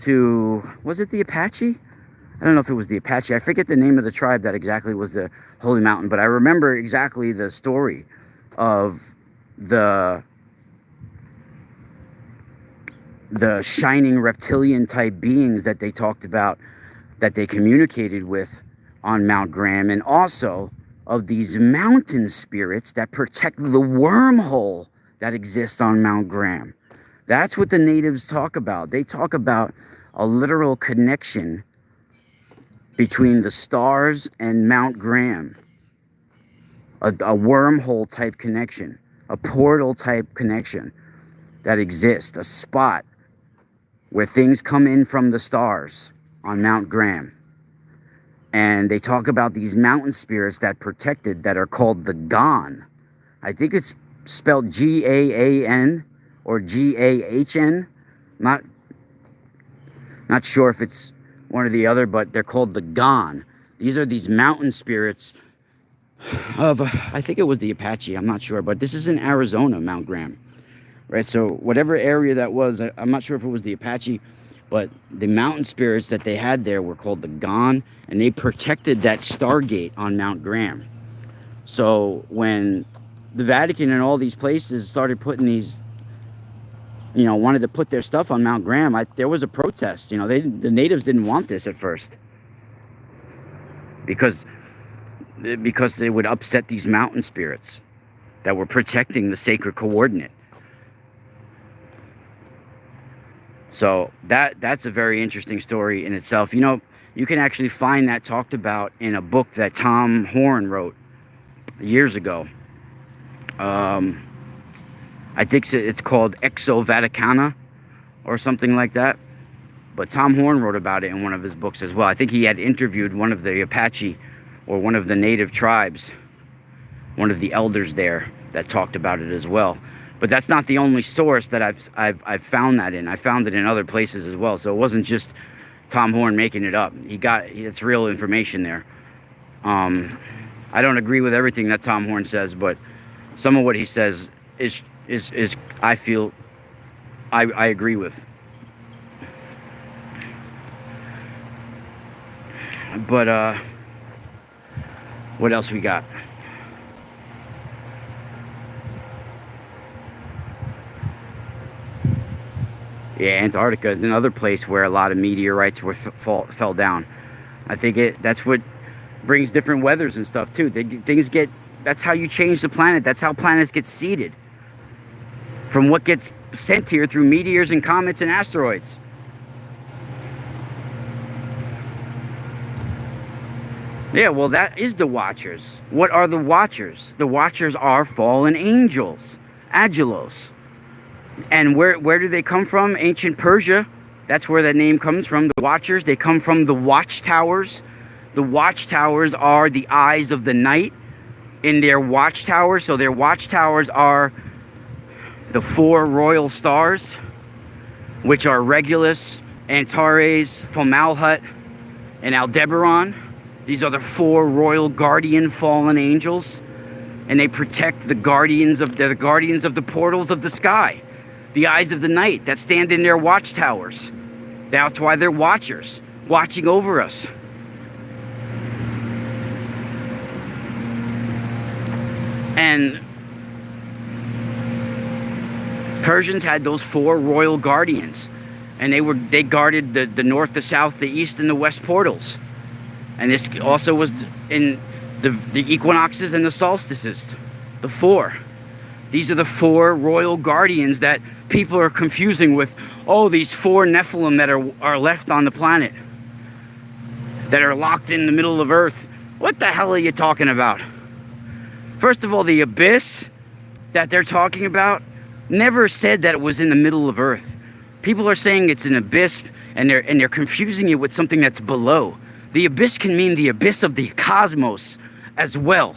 to, was it the Apache? I don't know if it was the Apache. I forget the name of the tribe that exactly was the holy mountain, but I remember exactly the story of the shining reptilian type beings that they talked about, that they communicated with on Mount Graham, and also of these mountain spirits that protect the wormhole that exists on Mount Graham. That's what the natives talk about. They talk about a literal connection between the stars and Mount Graham, a wormhole type connection, a portal type connection that exists, a spot where things come in from the stars on Mount Graham. And they talk about these mountain spirits that protected, that are called the Gan. I think it's spelled G-A-A-N or G-A-H-N. Not sure if it's one or the other, but they're called the Gan. These are these mountain spirits of, I think it was the Apache, I'm not sure, but this is in Arizona, Mount Graham, right? So whatever area that was, I'm not sure if it was the Apache, but the mountain spirits that they had there were called the Gan, and they protected that Stargate on Mount Graham. So when the Vatican and all these places started putting these, wanted to put their stuff on Mount Graham, there was a protest. The natives didn't want this at first because they would upset these mountain spirits that were protecting the sacred coordinate. So that's a very interesting story in itself. You know, you can actually find that talked about in a book that Tom Horn wrote years ago. I think it's called Exo Vaticana or something like that. But Tom Horn wrote about it in one of his books as well. I think he had interviewed one of the Apache or one of the native tribes, one of the elders there, that talked about it as well. But that's not the only source that I've found that in. I found it in other places as well. So it wasn't just Tom Horn making it up. It's real information there. I don't agree with everything that Tom Horn says, but some of what he says is I feel I agree with. But what else we got? Yeah, Antarctica is another place where a lot of meteorites fell down. I think that's what brings different weathers and stuff too. That's how you change the planet. That's how planets get seeded. From what gets sent here through meteors and comets and asteroids. Yeah, well, that is the Watchers. What are the Watchers? The Watchers are fallen angels, angelos. And where do they come from? Ancient Persia. That's where that name comes from. The Watchers, they come from the watchtowers. The watchtowers are the eyes of the night in their watchtowers. So their watchtowers are the 4 royal stars, which are Regulus, Antares, Fomalhaut, and Aldebaran. These are the 4 royal guardian fallen angels, and they protect the guardians of the portals of the sky, the eyes of the night that stand in their watchtowers. That's why they're watchers, watching over us. And Persians had those 4 royal guardians, and they guarded the north, the south, the east, and the west portals. And this also was in the equinoxes and the solstices, the 4. These are the 4 royal guardians that people are confusing with, oh, these 4 Nephilim that are left on the planet, that are locked in the middle of Earth. What the hell are you talking about? First of all, the abyss that they're talking about never said that it was in the middle of Earth. People are saying it's an abyss, and they're confusing it with something that's below. The abyss can mean the abyss of the cosmos as well.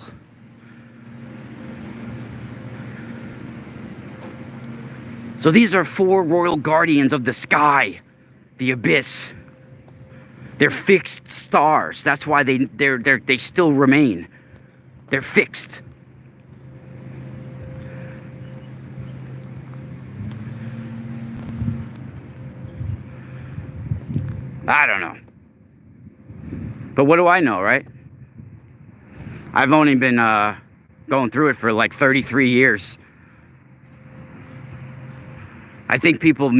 So these are 4 royal guardians of the sky, the abyss. They're fixed stars. That's why they still remain. They're fixed. I don't know. But what do I know, right? I've only been going through it for like 33 years. I think people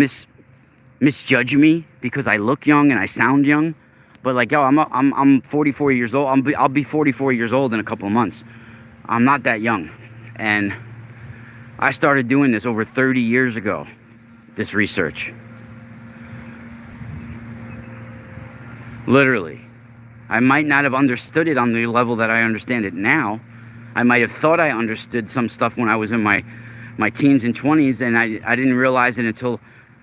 misjudge me because I look young and I sound young. But like, yo, I'm 44 years old. I'll be 44 years old in a couple of months. I'm not that young. And I started doing this over 30 years ago, this research. Literally. I might not have understood it on the level that I understand it now. I might have thought I understood some stuff when I was in my teens and 20s, and I didn't realize it until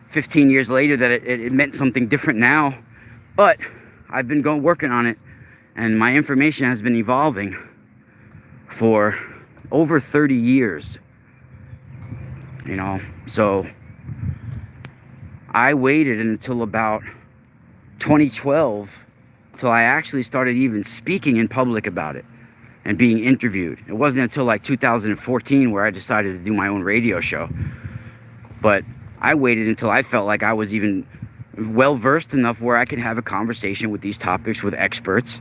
15 years later that it meant something different now. But I've been working on it, and my information has been evolving for over 30 years. You know, so I waited until about 2012 till I actually started even speaking in public about it and being interviewed. It wasn't until like 2014 where I decided to do my own radio show. But I waited until I felt like I was even well versed enough where I could have a conversation with these topics with experts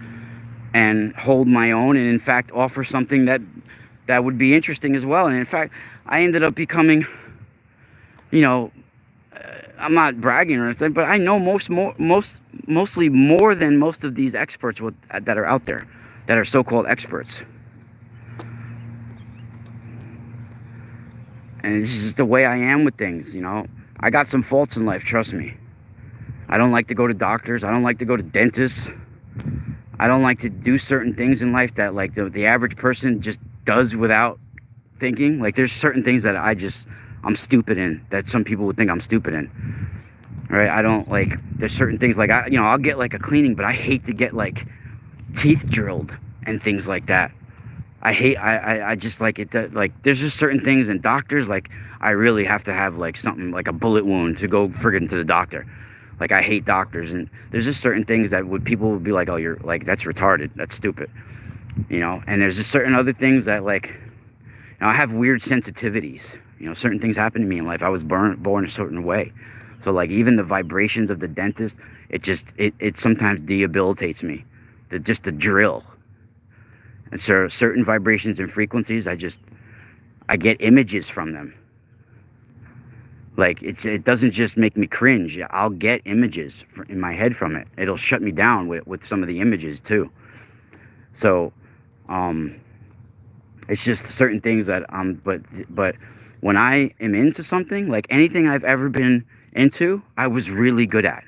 and hold my own, and in fact offer something that would be interesting as well. And in fact, I ended up becoming, you know, I'm not bragging or anything, but I know mostly more than most of these experts that are out there, that are so-called experts. And this is the way I am with things, you know. I got some faults in life, trust me. I don't like to go to doctors. I don't like to go to dentists. I don't like to do certain things in life that like the average person just does without thinking. Like there's certain things that I'm stupid in, that some people would think I'm stupid in. Right? I don't like, there's certain things like I'll get like a cleaning, but I hate to get like teeth drilled and things like that. I just like it that like there's just certain things, and doctors, like I really have to have like something like a bullet wound to go friggin' to the doctor. Like I hate doctors, and there's just certain things that people would be like, oh, you're like, that's retarded, that's stupid, and there's just certain other things that like, I have weird sensitivities. Certain things happen to me in life. I was born a certain way, so like even the vibrations of the dentist, it sometimes debilitates me. Just the drill. And so certain vibrations and frequencies, I get images from them. Like it doesn't just make me cringe. I'll get images in my head from it. It'll shut me down with some of the images too. So, it's just certain things that but when I am into something, like anything I've ever been into, I was really good at.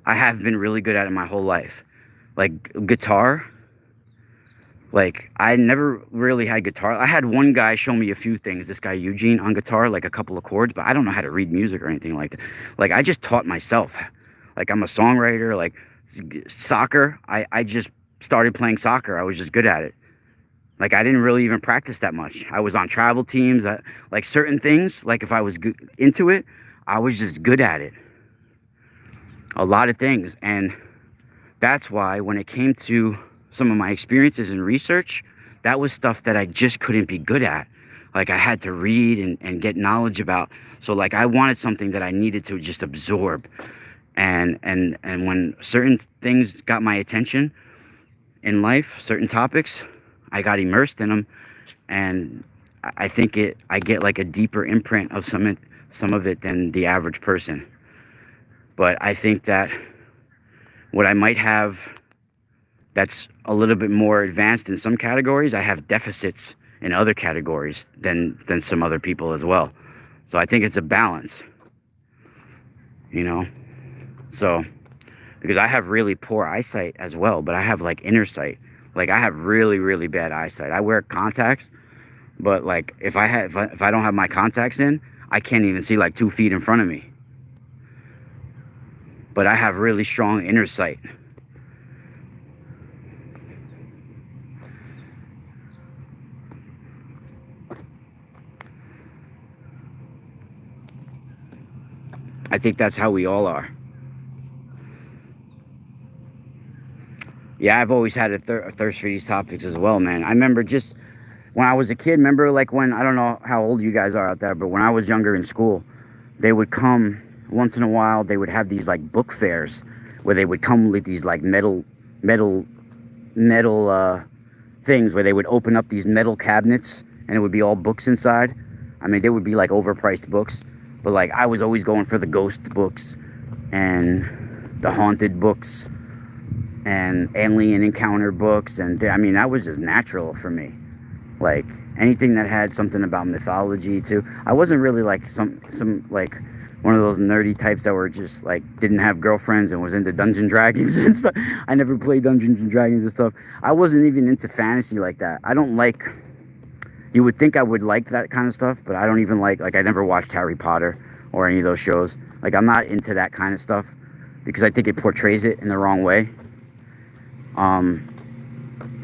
I have been really good at it my whole life. Like guitar. Like, I never really had guitar. I had one guy show me a few things, this guy Eugene, on guitar, like a couple of chords, but I don't know how to read music or anything like that. Like, I just taught myself. Like, I'm a songwriter. Like, soccer, I just started playing soccer. I was just good at it. Like, I didn't really even practice that much. I was on travel teams. Like, certain things, like, if I was good into it, I was just good at it. A lot of things. And that's why when it came to some of my experiences in research, that was stuff that I just couldn't be good at. Like I had to read and get knowledge about. So like I wanted something that I needed to just absorb. And when certain things got my attention in life, certain topics, I got immersed in them. And I think I get like a deeper imprint of some of it than the average person. But I think that what I might have that's a little bit more advanced in some categories, I have deficits in other categories than some other people as well. So I think it's a balance, So, because I have really poor eyesight as well, but I have like inner sight. Like I have really, really bad eyesight. I wear contacts, but like if I don't have my contacts in, I can't even see like 2 feet in front of me. But I have really strong inner sight. I think that's how we all are. Yeah, I've always had a thirst for these topics as well, man. I remember just when I was a kid, like when, I don't know how old you guys are out there, but when I was younger in school, they would come once in a while, they would have these like book fairs where they would come with these like metal things where they would open up these metal cabinets and it would be all books inside. I mean, they would be like overpriced books. But like I was always going for the ghost books and the haunted books and alien encounter books, and I mean that was just natural for me. Like anything that had something about mythology too. I wasn't really like some like one of those nerdy types that were just like didn't have girlfriends and was into Dungeons and Dragons and stuff. I never played Dungeons and Dragons and stuff. I wasn't even into fantasy like that. I don't like. You would think I would like that kind of stuff, but I don't even like I never watched Harry Potter or any of those shows. Like, I'm not into that kind of stuff because I think it portrays it in the wrong way.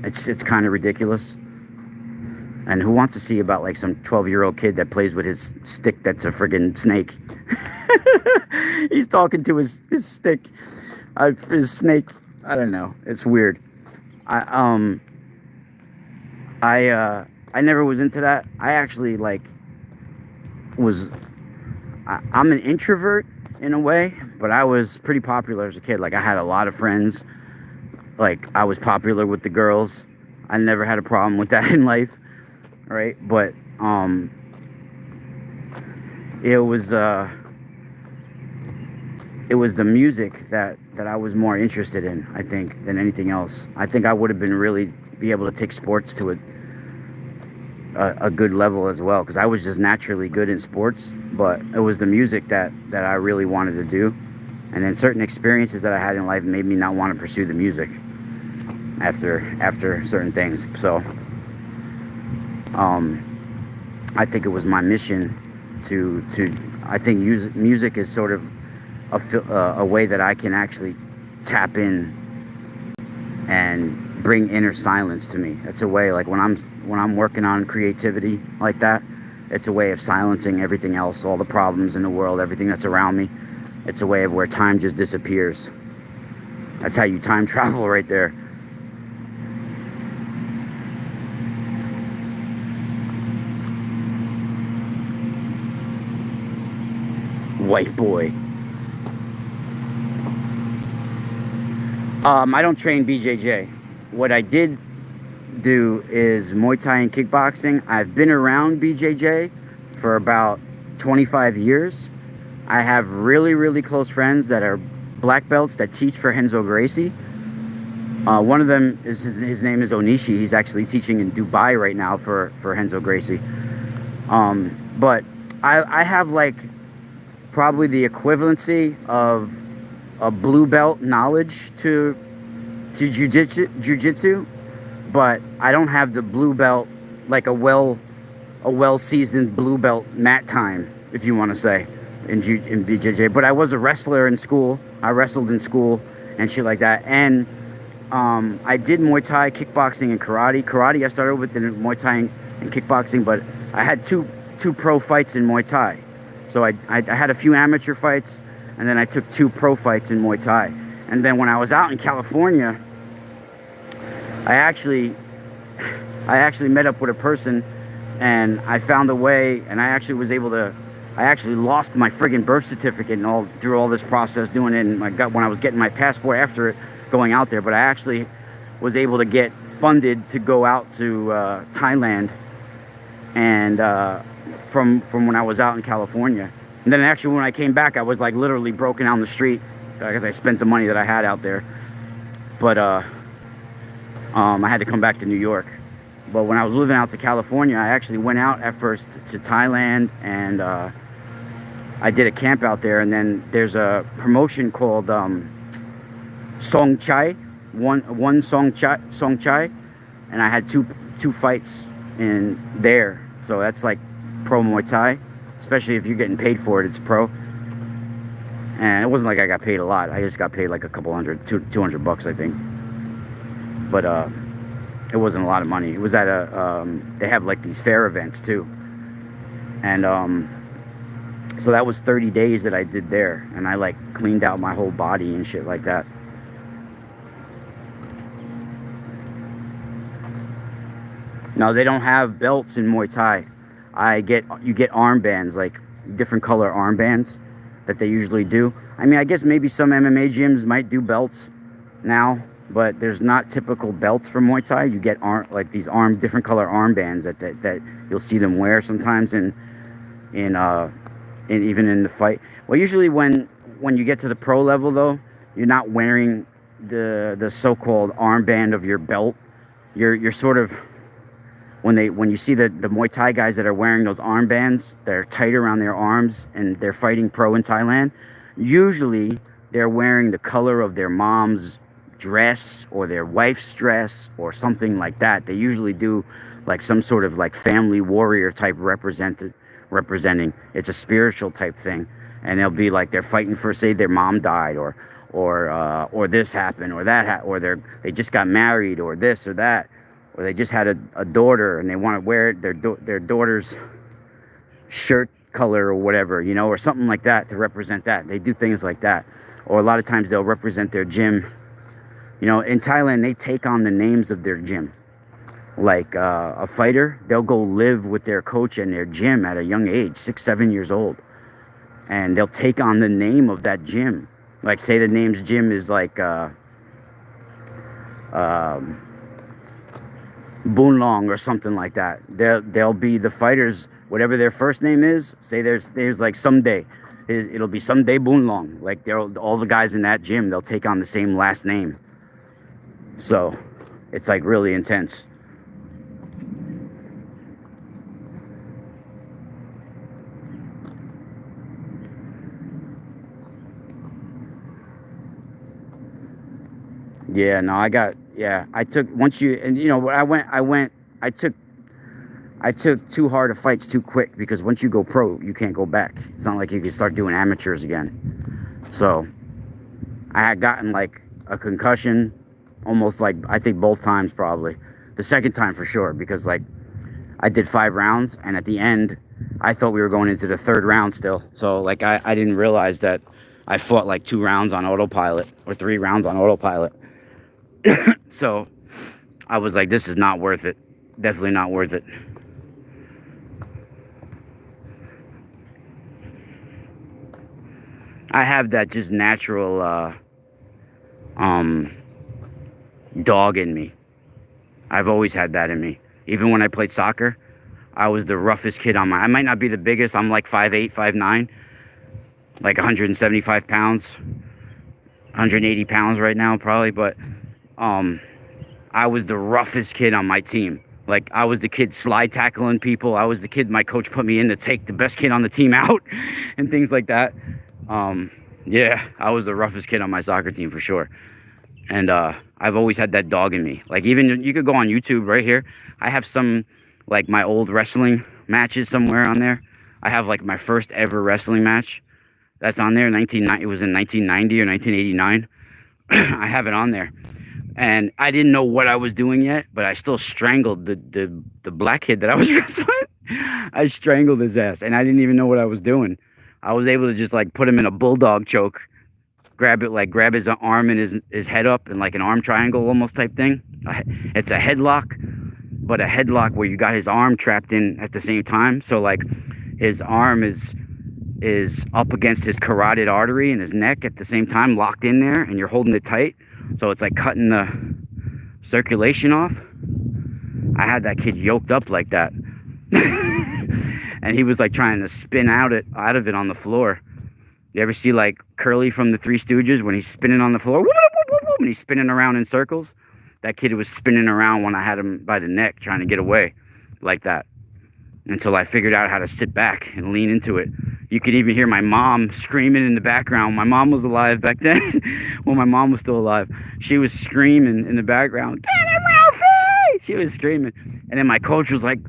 It's kind of ridiculous. And who wants to see about, like, some 12-year-old kid that plays with his stick that's a friggin' snake? He's talking to his stick. His snake. I don't know. It's weird. I never was into that. I actually I'm an introvert in a way, but I was pretty popular as a kid. Like I had a lot of friends. Like I was popular with the girls. I never had a problem with that in life, right? But it was the music that I was more interested in, I think, than anything else. I think I would have been really be able to take sports to a good level as well, because I was just naturally good in sports, but it was the music that I really wanted to do. And then certain experiences that I had in life made me not want to pursue the music after certain things. So I think it was my mission to I think music is sort of a way that I can actually tap in and bring inner silence to me. It's a way, like when I'm working on creativity like that, it's a way of silencing everything else, all the problems in the world, everything that's around me. It's a way of where time just disappears. That's how you time travel right there. White boy. I don't train BJJ. What I did do is Muay Thai and kickboxing. I've been around BJJ for about 25 years. I have really, really close friends that are black belts that teach for Renzo Gracie. One of them is his name is Onishi. He's actually teaching in Dubai right now for Renzo Gracie. But I have like probably the equivalency of a blue belt knowledge to jiu-jitsu, but I don't have the blue belt, like a well seasoned blue belt mat time, if you want to say, in BJJ. But I was a wrestler in school. I wrestled in school and shit like that. And I did Muay Thai, kickboxing, and karate. Karate I started with in Muay Thai and kickboxing, but I had two pro fights in Muay Thai. So I had a few amateur fights, and then I took 2 pro fights in Muay Thai. And then when I was out in California, I actually met up with a person, and I found a way, and I actually lost my friggin' birth certificate and through all this process doing it, and when I was getting my passport after it, going out there. But I actually was able to get funded to go out to Thailand, and from when I was out in California. And then actually when I came back, I was like literally broken on the street because I spent the money that I had out there. But I had to come back to New York. But when I was living out to California, I actually went out at first to Thailand, and I did a camp out there. And then there's a promotion called Song Chai, one Song Chai, and I had two fights in there. So that's like pro Muay Thai, especially if you're getting paid for it, it's pro. And it wasn't like I got paid a lot. I just got paid like a couple hundred, $200, I think. But it wasn't a lot of money. It was at they have like these fair events too. And so that was 30 days that I did there, and I like cleaned out my whole body and shit like that. No, they don't have belts in Muay Thai. You get armbands, like different color armbands that they usually do. I mean, I guess maybe some MMA gyms might do belts now, but there's not typical belts for Muay Thai. You get like these different color armbands that you'll see them wear sometimes in even in the fight. Well, usually when you get to the pro level though, you're not wearing the so-called armband of your belt. You're sort of, when you see the Muay Thai guys that are wearing those armbands that are tight around their arms and they're fighting pro in Thailand, usually they're wearing the color of their mom's dress or their wife's dress or something like that. They usually do like some sort of like family warrior type representing. It's a spiritual type thing, and they'll be like they're fighting for, say, their mom died or this happened or that or they just got married or this or that, or they just had a daughter and they want to wear their daughter's shirt color or whatever, or something like that to represent that. They do things like that. Or a lot of times they'll represent their gym. In Thailand, they take on the names of their gym. Like a fighter, they'll go live with their coach in their gym at a young age, 6, 7 years old. And they'll take on the name of that gym. Like, say the name's gym is like Boonlong or something like that. They'll be the fighters, whatever their first name is. Say there's like someday, it'll be someday Boonlong. Like all the guys in that gym, they'll take on the same last name. So it's like really intense. Yeah, no, I took, once you, and you know, I took too hard of fights too quick, because once you go pro, you can't go back. It's not like you can start doing amateurs again. So I had gotten like a concussion almost, like, I think both times probably. The second time for sure, because like I did 5 rounds, and at the end I thought we were going into the 3rd round still. So like I didn't realize that I fought like 2 rounds on autopilot, or 3 rounds on autopilot. So I was like, this is not worth it. Definitely not worth it. I have that just natural dog in me. I've always had that in me. Even when I played soccer, I was the roughest kid on my... I might not be the biggest. I'm like 5'8", 5'9", like 175 pounds, 180 pounds right now probably. But I was the roughest kid on my team. Like, I was the kid slide tackling people. I was the kid my coach put me in to take the best kid on the team out and things like that. Yeah, I was the roughest kid on my soccer team for sure. And I've always had that dog in me. Like, even you could go on YouTube right here. I have some, like, my old wrestling matches somewhere on there. I have like my first ever wrestling match that's on there. It was in 1990 or 1989. I have it on there. And I didn't know what I was doing yet, but I still strangled the black kid that I was wrestling. I strangled his ass, and I didn't even know what I was doing. I was able to just like put him in a bulldog choke, grab his arm and his head up in like an arm triangle almost type thing. It's a headlock, but a headlock where you got his arm trapped in at the same time. So like his arm is up against his carotid artery in his neck at the same time, locked in there, and you're holding it tight. So it's like cutting the circulation off. I had that kid yoked up like that. And he was like trying to spin out of it on the floor. You ever see like Curly from the Three Stooges when he's spinning on the floor? And he's spinning around in circles? That kid was spinning around when I had him by the neck trying to get away like that. Until I figured out how to sit back and lean into it. You could even hear my mom screaming in the background. My mom was alive back then. When my mom was still alive. She was screaming in the background. Get him, Ralphie! She was screaming. And then my coach was like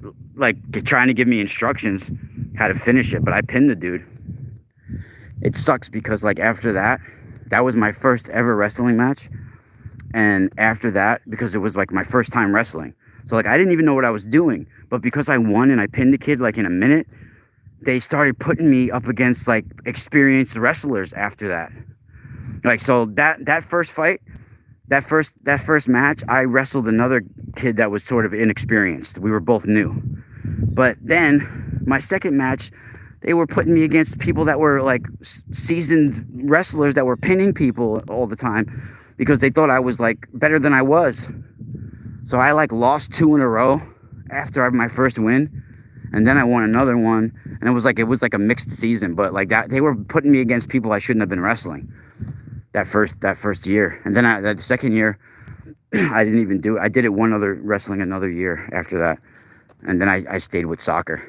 trying to give me instructions how to finish it. But I pinned the dude. It sucks because like after that was my first ever wrestling match. And after that, because it was like my first time wrestling. So like I didn't even know what I was doing. But because I won and I pinned the kid like in a minute, they started putting me up against like experienced wrestlers after that. Like, so that first fight, that first match, I wrestled another kid that was sort of inexperienced. We were both new. But then my second match, they were putting me against people that were like seasoned wrestlers that were pinning people all the time because they thought I was like better than I was. So I like lost 2 in a row after my first win, and then I won another one, and it was like a mixed season, but like that they were putting me against people I shouldn't have been wrestling that first year. And then that second year I didn't even do it. I did it one other wrestling another year after that, and then I stayed with soccer.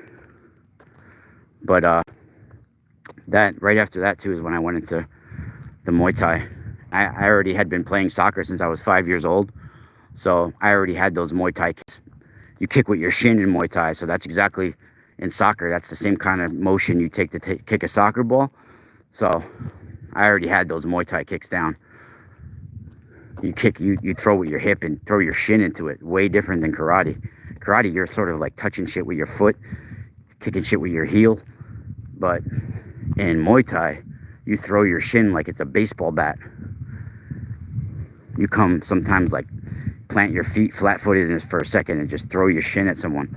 But that right after that too is when I went into the Muay Thai. I already had been playing soccer since I was 5 years old, so I already had those Muay Thai kicks. You kick with your shin in Muay Thai, so that's exactly in soccer. That's the same kind of motion you take to kick a soccer ball. So I already had those Muay Thai kicks down. You throw with your hip and throw your shin into it. Way different than karate. Karate, you're sort of like touching shit with your foot, kicking shit with your heel. But in Muay Thai, you throw your shin like it's a baseball bat. You come sometimes like plant your feet flat-footed for a second and just throw your shin at someone.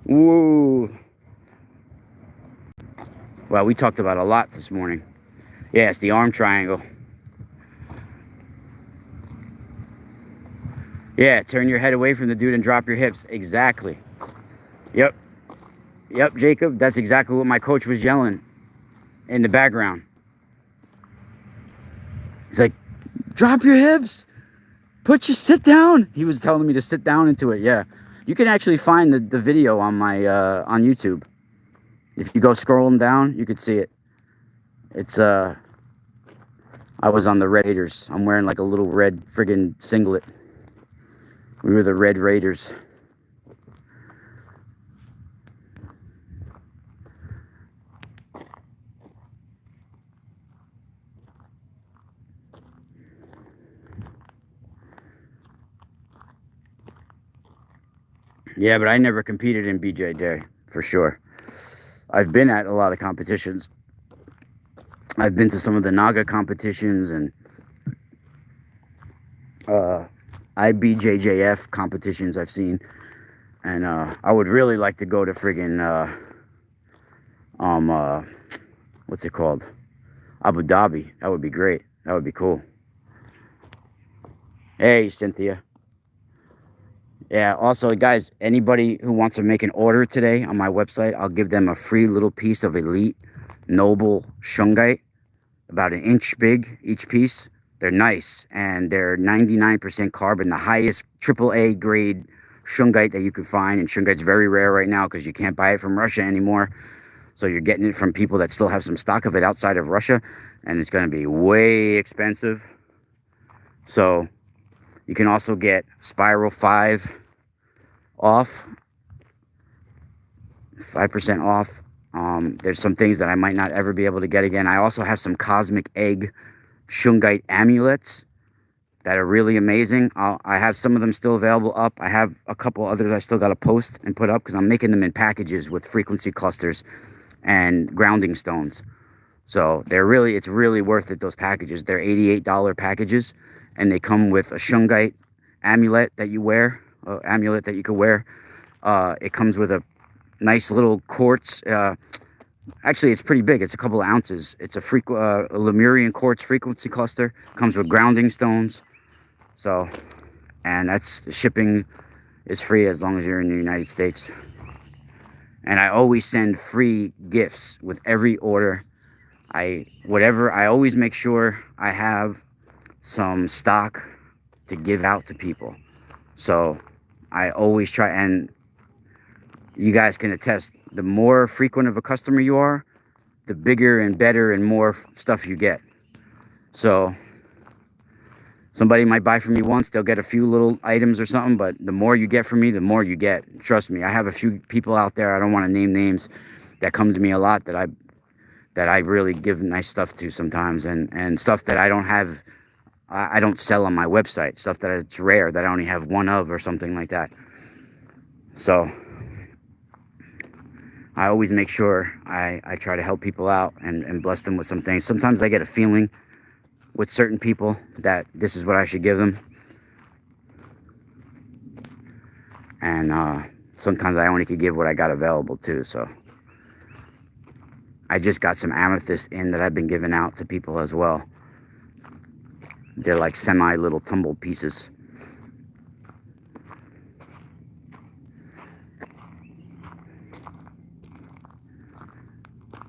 Woo! Well, we talked about a lot this morning. Yeah, it's the arm triangle. Yeah, turn your head away from the dude and drop your hips. Exactly. Yep, Jacob. That's exactly what my coach was yelling in the background. He's like, drop your hips. Sit down. He was telling me to sit down into it. Yeah. You can actually find the video on my on YouTube. If you go scrolling down, you could see it. It's I was on the Raiders. I'm wearing like a little red friggin' singlet. We were the Red Raiders. Yeah, but I never competed in BJJ, for sure. I've been at a lot of competitions. I've been to some of the Naga competitions and IBJJF competitions I've seen. And I would really like to go to friggin' what's it called? Abu Dhabi. That would be great. That would be cool. Hey, Cynthia. Yeah, also, guys, anybody who wants to make an order today on my website, I'll give them a free little piece of elite noble shungite, about an inch big each piece. They're nice, and they're 99% carbon, the highest AAA grade shungite that you can find. And shungite's very rare right now because you can't buy it from Russia anymore. So you're getting it from people that still have some stock of it outside of Russia, and it's going to be way expensive. So you can also get Spiral 5 off, 5% off. There's some things that I might not ever be able to get again. I also have some Cosmic Egg shungite amulets that are really amazing. I have some of them still available up. I have a couple others I still got to post and put up because I'm making them in packages with frequency clusters and grounding stones. So it's really worth it, those packages. They're $88 packages, and they come with a shungite amulet that you wear, amulet that you could wear. It comes with a nice little quartz. Actually, it's pretty big. It's a couple of ounces. It's a Lemurian quartz frequency cluster. Comes with grounding stones. So, and that's shipping is free as long as you're in the United States. And I always send free gifts with every order. I always make sure I have some stock to give out to people. So I always try, and you guys can attest, the more frequent of a customer you are, the bigger and better and more stuff you get. So somebody might buy from me once, they'll get a few little items or something, but the more you get from me, the more you get. Trust me, I have a few people out there, I don't want to name names, that come to me a lot that I really give nice stuff to sometimes, and stuff that I don't have, I don't sell on my website, stuff that it's rare, that I only have one of or something like that. So I always make sure I try to help people out and bless them with some things. Sometimes I get a feeling with certain people that this is what I should give them. And sometimes I only could give what I got available too. So I just got some amethyst in that I've been giving out to people as well. They're like semi little tumbled pieces.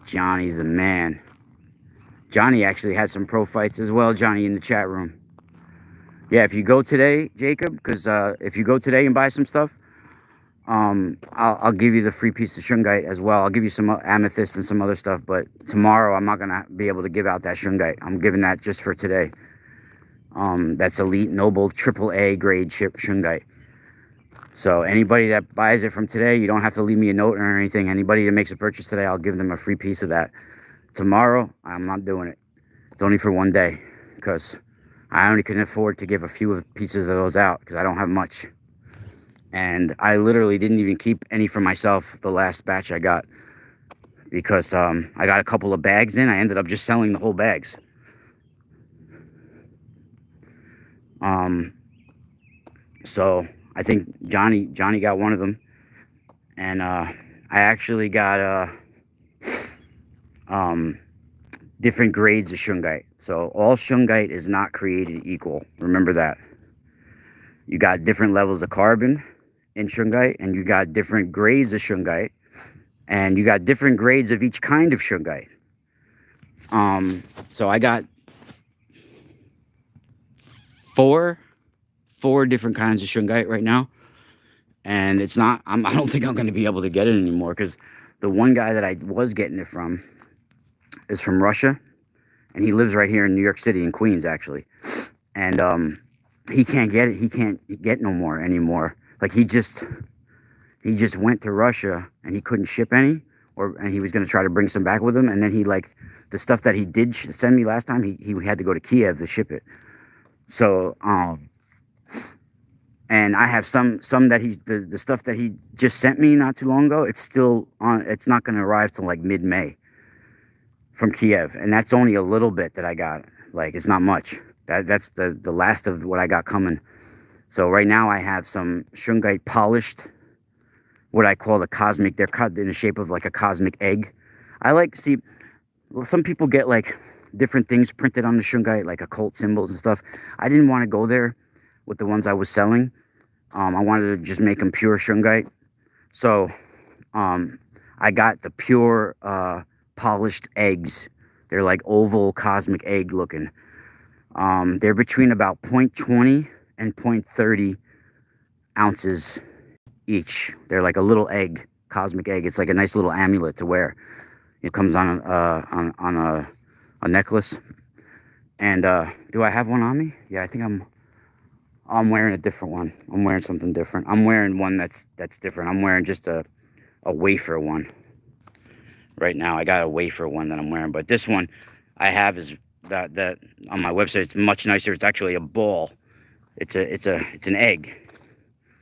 Johnny's the man. Johnny actually had some pro fights as well. Johnny in the chat room. Yeah, if you go today, Jacob, because if you go today and buy some stuff, I'll give you the free piece of shungite as well. I'll give you some amethyst and some other stuff. But tomorrow, I'm not gonna be able to give out that shungite. I'm giving that just for today. That's elite noble AAA grade shungite. So anybody that buys it from today, you don't have to leave me a note or anything. Anybody that makes a purchase today, I'll give them a free piece of that. Tomorrow, I'm not doing it. It's only for one day because I only can afford to give a few pieces of those out because I don't have much. And I literally didn't even keep any for myself the last batch I got because I got a couple of bags in. I ended up just selling the whole bags. So I think Johnny got one of them, and I actually got different grades of shungite. So all shungite is not created equal. Remember that. You got different levels of carbon in shungite, and you got different grades of shungite, and you got different grades of each kind of shungite. So I got four different kinds of shungite right now, and it's not. I don't think I'm going to be able to get it anymore because the one guy that I was getting it from is from Russia, and he lives right here in New York City, in Queens, actually. And he can't get it. He can't get no more anymore. Like he just went to Russia and he couldn't ship any, and he was going to try to bring some back with him. And then he, like, the stuff that he did send me last time, he had to go to Kiev to ship it. So and I have some that the stuff that he just sent me not too long ago. It's still on. It's not going to arrive till like mid-May from Kiev, and that's only a little bit that I got. Like, it's not much. That's the last of what I got coming. So right now I have some shungite polished, what I call the cosmic. They're cut in the shape of like a cosmic egg. I like, see, well, some people get like different things printed on the shungite, like occult symbols and stuff. I didn't want to go there with the ones I was selling. I wanted to just make them pure shungite. So I got the pure polished eggs. They're like oval cosmic egg looking. They're between about 0.20 and 0.30 ounces each. They're like a little egg, cosmic egg. It's like a nice little amulet to wear. It comes on a necklace. And do I have one on me? Yeah, I think I'm wearing a different one. I'm wearing something different. I'm wearing one that's different. I'm wearing just a wafer one. Right now I got a wafer one that I'm wearing, but this one I have is that on my website. It's much nicer. It's actually a ball. It's an egg,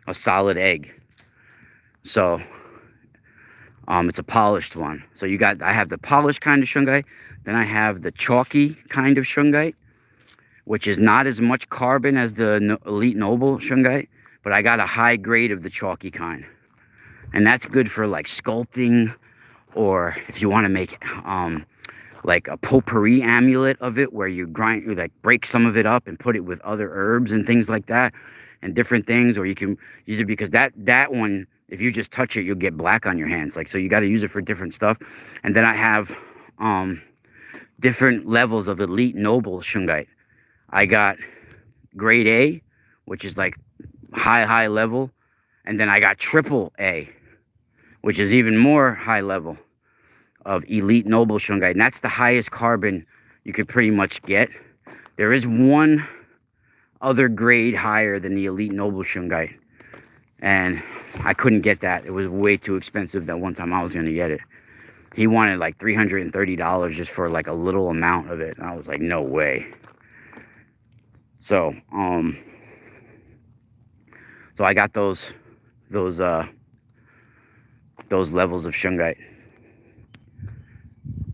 a solid egg. So it's a polished one. So I have the polished kind of shungite, then I have the chalky kind of shungite, which is not as much carbon as the Elite Noble shungite, but I got a high grade of the chalky kind, and that's good for like sculpting, or if you want to make like a potpourri amulet of it, where you like break some of it up and put it with other herbs and things like that, and different things. Or you can use it because that one, if you just touch it, you'll get black on your hands. Like, so you got to use it for different stuff. And then I have different levels of Elite Noble shungite. I got grade A, which is like high level, and then I got triple A, which is even more high level of Elite Noble shungite, and that's the highest carbon you could pretty much get. There is one other grade higher than the Elite Noble shungite, and I couldn't get that. It was way too expensive that one time I was going to get it. He wanted like $330 just for like a little amount of it, and I was like, no way. So I got those levels of shungite.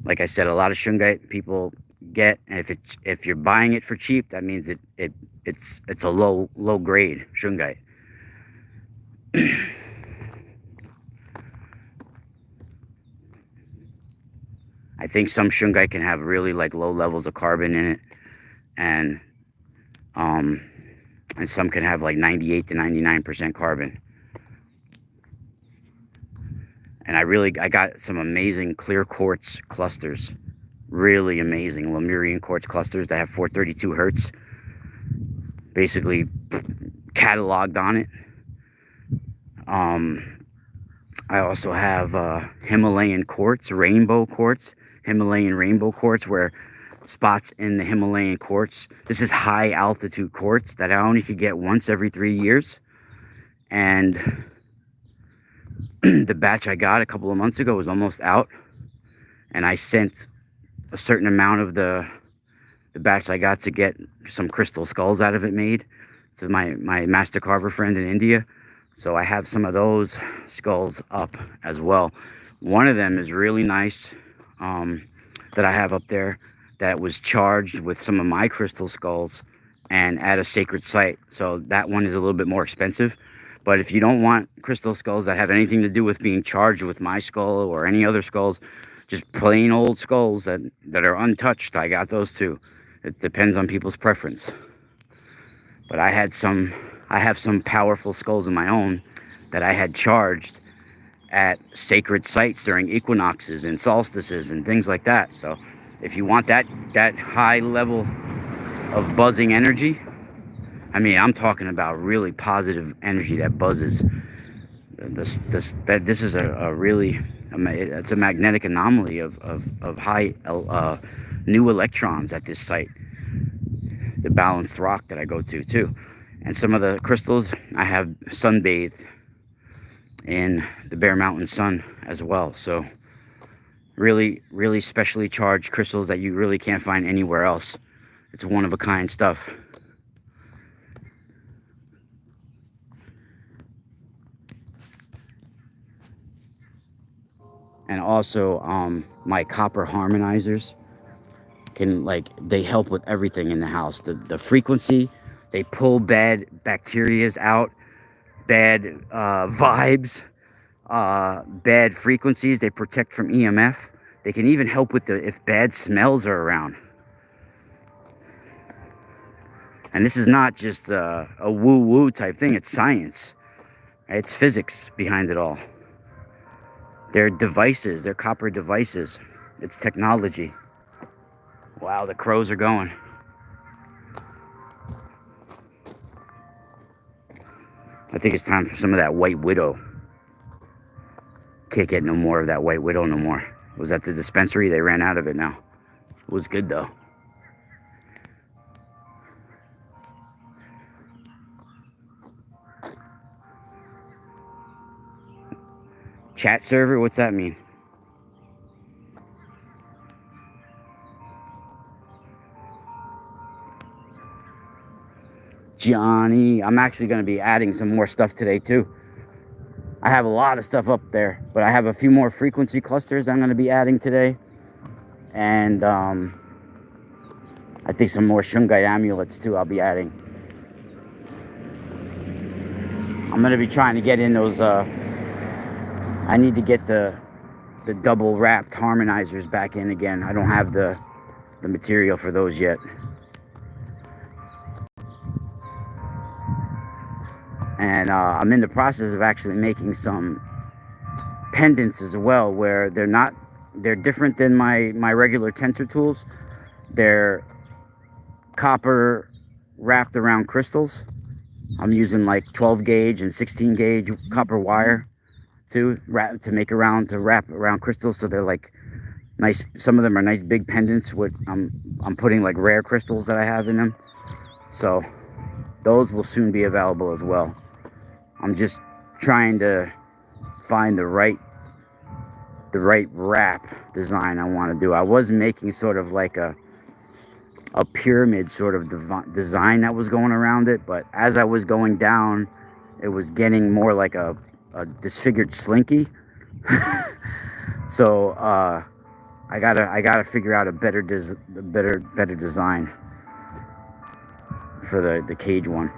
Like I said, a lot of shungite people get, and if you're buying it for cheap, that means it's a low grade shungite. I think some shungite can have really like low levels of carbon in it, and some can have like 98 to 99% carbon. And I got some amazing clear quartz clusters, really amazing Lemurian quartz clusters that have 432 hertz, basically cataloged on it. I also have Himalayan quartz, Himalayan rainbow quartz, where spots in the Himalayan quartz. This is high altitude quartz that I only could get once every 3 years. And the batch I got a couple of months ago was almost out, and I sent a certain amount of the batch I got to get some crystal skulls out of it made to my master carver friend in India. So I have some of those skulls up as well. One of them is really nice, that I have up there, that was charged with some of my crystal skulls and at a sacred site. So that one is a little bit more expensive. But if you don't want crystal skulls that have anything to do with being charged with my skull or any other skulls, just plain old skulls that are untouched, I got those too. It depends on people's preference. But I have some powerful skulls of my own that I had charged at sacred sites during equinoxes and solstices and things like that. So if you want that high level of buzzing energy, I mean, I'm talking about really positive energy that buzzes. This is a really, it's a magnetic anomaly of high new electrons at this site, the balanced rock that I go to too. And some of the crystals I have sunbathed in the Bear Mountain sun as well. So really, really specially charged crystals that you really can't find anywhere else. It's one-of-a-kind stuff. And also my copper harmonizers can, like, they help with everything in the house. The frequency, they pull bad bacterias out, bad vibes, bad frequencies. They protect from EMF. They can even help with if bad smells are around. And this is not just a woo-woo type thing. It's science. It's physics behind it all. They're devices. They're copper devices. It's technology. Wow, the crows are going. I think it's time for some of that white widow. Can't get no more of that white widow no more. It was at the dispensary. They ran out of it now. It was good though. Chat server? What's that mean? Johnny, I'm actually going to be adding some more stuff today too. I have a lot of stuff up there, but I have a few more frequency clusters I'm going to be adding today. And I think some more Shungite amulets too I'll be adding. I'm going to be trying to get in those, I need to get the double wrapped harmonizers back in again. I don't have the material for those yet. And I'm in the process of actually making some pendants as well, where they're different than my regular tensor tools. They're copper wrapped around crystals. I'm using like 12 gauge and 16 gauge copper wire to wrap around crystals. So they're like nice. Some of them are nice big pendants with I'm putting like rare crystals that I have in them. So those will soon be available as well. I'm just trying to find the right wrap design I want to do. I was making sort of like a pyramid sort of design that was going around it, but as I was going down, it was getting more like a disfigured slinky. So I gotta figure out a better design for the cage one.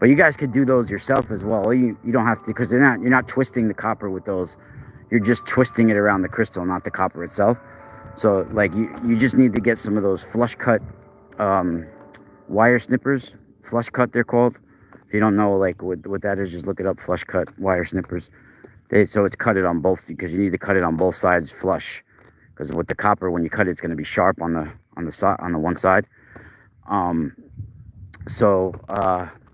But you guys could do those yourself as well. You don't have to, because you're not twisting the copper with those. You're just twisting it around the crystal, not the copper itself. So like you just need to get some of those flush cut wire snippers. Flush cut they're called. If you don't know like what that is, just look it up. Flush cut wire snippers. So it's cut it on both, because you need to cut it on both sides flush. Because with the copper, when you cut it, it's going to be sharp on the side, on the one side.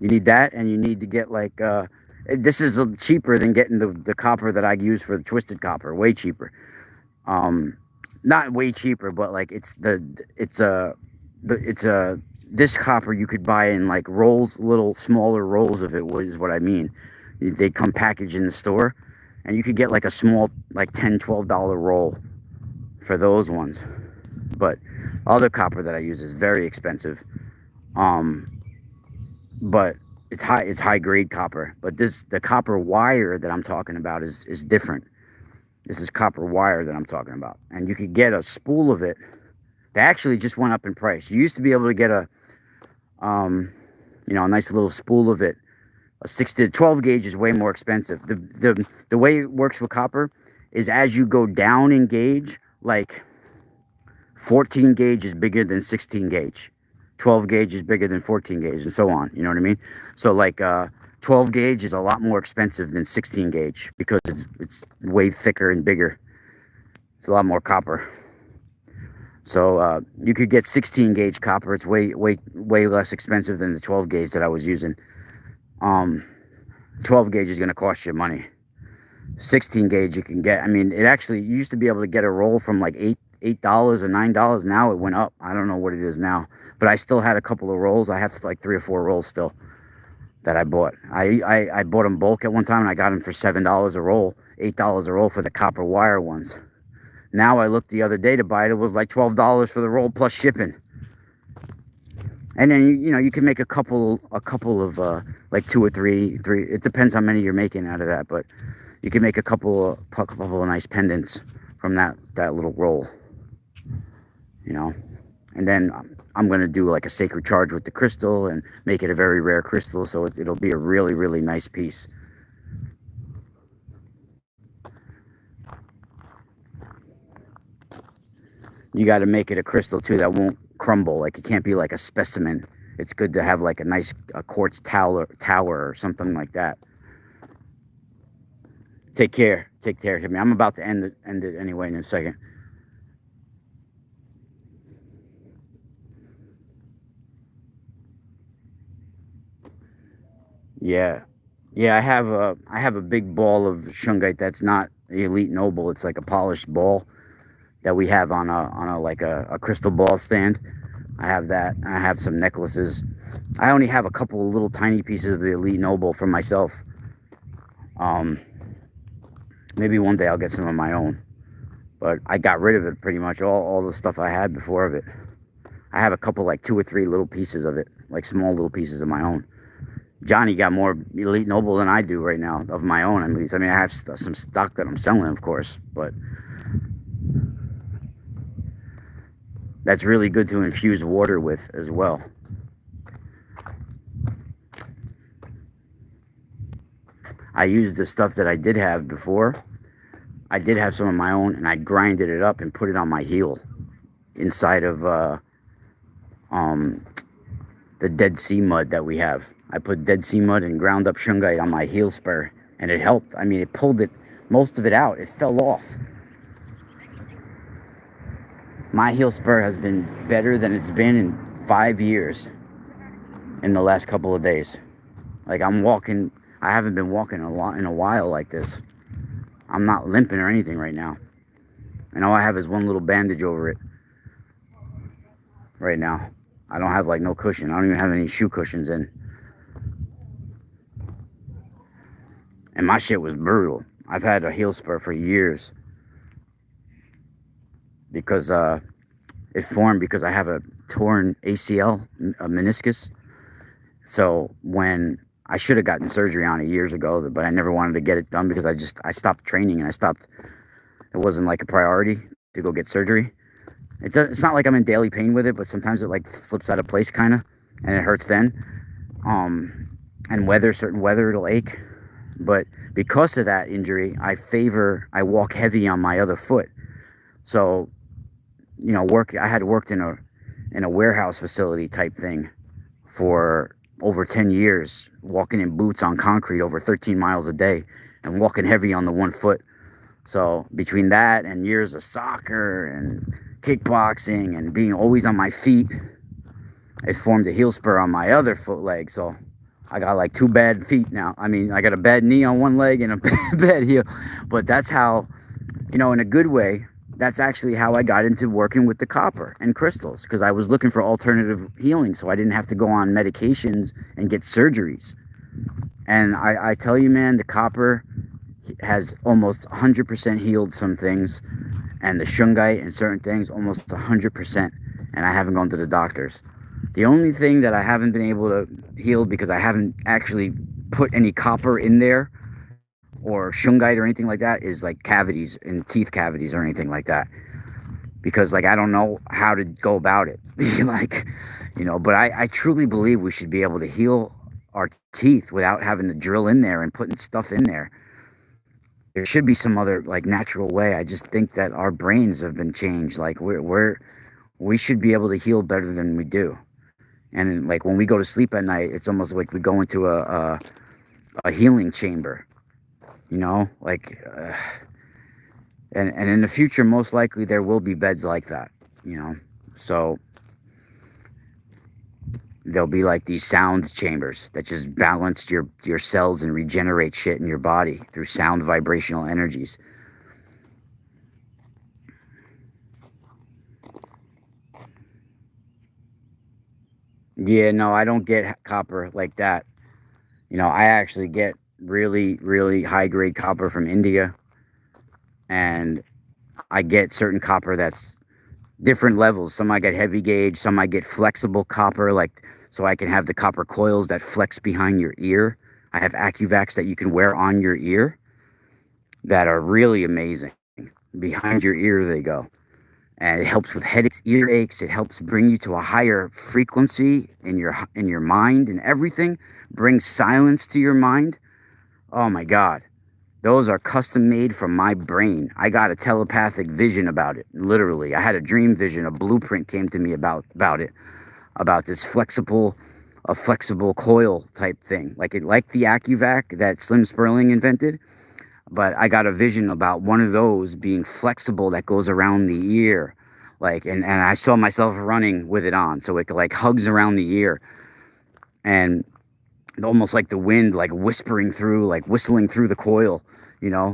You need that, and you need to get like this is cheaper than getting the copper that I use for the twisted copper. Way cheaper. Not way cheaper, but like this copper you could buy in like rolls, little smaller rolls of it is what I mean. They come packaged in the store, and you could get like a small like $10-12 roll for those ones. But other copper that I use is very expensive. But it's high grade copper. But the copper wire that I'm talking about is different. This is copper wire that I'm talking about, and you could get a spool of it. They actually just went up in price. You used to be able to get a nice little spool of it. A 6 to 12 gauge is way more expensive. The way it works with copper is as you go down in gauge, like 14 gauge is bigger than 16 gauge. 12 gauge is bigger than 14 gauge, and so on. You know what I mean? So like 12 gauge is a lot more expensive than 16 gauge because it's way thicker and bigger. It's a lot more copper. So you could get 16 gauge copper. It's way less expensive than the 12 gauge that I was using. 12 gauge is going to cost you money. 16 gauge you can get. I mean, you used to be able to get a roll from like $8 or $9. Now it went up. I don't know what it is now, but I still had a couple of rolls. I have like 3 or 4 rolls still that I bought. I bought them bulk at one time, and I got them for $7 a roll, $8 a roll for the copper wire ones. Now I looked the other day to buy it. It was like $12 for the roll plus shipping. And then you can make a couple of like 2 or 3. It depends how many you're making out of that, but you can make a couple of nice pendants from that little roll. And then I'm gonna do like a sacred charge with the crystal and make it a very rare crystal, so it'll be a really, really nice piece. You got to make it a crystal too that won't crumble. Like, it can't be like a specimen. It's good to have like a nice quartz tower or something like that. Take care. I mean, I'm about to end it anyway in a second. Yeah, I have a big ball of shungite that's not the elite noble. It's like a polished ball that we have on a crystal ball stand. I have that. I have some necklaces. I only have a couple of little tiny pieces of the elite noble for myself. Maybe one day I'll get some of my own, but I got rid of it pretty much, all the stuff I had before of it. I have a couple, like 2 or 3 little pieces of it, like small little pieces of my own. Johnny got more elite noble than I do right now of my own, at least. I mean, I have some stock that I'm selling, of course, but that's really good to infuse water with as well. I used the stuff that I did have before. I did have some of my own, and I grinded it up and put it on my heel inside of the Dead Sea mud that we have. I put Dead Sea mud and ground up shungite on my heel spur, and it helped. I mean, it pulled most of it out. It fell off. My heel spur has been better than it's been in 5 years in the last couple of days. Like, I'm walking, I haven't been walking in a while like this. I'm not limping or anything right now. And all I have is one little bandage over it right now. I don't have like no cushion. I don't even have any shoe cushions in. And my shit was brutal. I've had a heel spur for years. Because it formed because I have a torn ACL, a meniscus. So when I should have gotten surgery on it years ago, but I never wanted to get it done because I stopped training, and it wasn't like a priority to go get surgery. It's not like I'm in daily pain with it, but sometimes it like slips out of place kind of, and it hurts then. And certain weather it'll ache. But because of that injury, I walk heavy on my other foot. So, I had worked in a warehouse facility type thing for over 10 years, walking in boots on concrete over 13 miles a day and walking heavy on the one foot. So between that and years of soccer and kickboxing and being always on my feet, it formed a heel spur on my other foot leg. So I got like 2 bad feet now. I mean, I got a bad knee on one leg and a bad heel. But that's how, in a good way, that's actually how I got into working with the copper and crystals, because I was looking for alternative healing, so I didn't have to go on medications and get surgeries. And I tell you, man, the copper has almost 100% healed some things, and the shungite and certain things almost 100%, and I haven't gone to the doctors. The only thing that I haven't been able to heal, because I haven't actually put any copper in there or shungite or anything like that, is like cavities and teeth cavities or anything like that, because like I don't know how to go about it. But I truly believe we should be able to heal our teeth without having to drill in there and putting stuff in there. There should be some other like natural way. I just think that our brains have been changed. Like we should be able to heal better than we do. And like when we go to sleep at night, it's almost like we go into a healing chamber. And in the future, most likely there will be beds like that, so there'll be like these sound chambers that just balance your cells and regenerate shit in your body through sound vibrational energies. Yeah, no, I don't get copper like that. I actually get really, really high grade copper from India, and I get certain copper that's different levels. Some I get heavy gauge, some I get flexible copper, like so I can have the copper coils that flex behind your ear. I have AccuVacs that you can wear on your ear that are really amazing. Behind your ear they go. And it helps with headaches, earaches. It helps bring you to a higher frequency in your mind and everything. Brings silence to your mind. Oh my God. Those are custom made from my brain. I got a telepathic vision about it. Literally, I had a dream vision. A blueprint came to me about it, about this a flexible coil type thing, like the AccuVac that Slim Sperling invented. But I got a vision about one of those being flexible that goes around the ear, and I saw myself running with it on, so it like hugs around the ear, and almost like the wind, like whispering through, like whistling through the coil.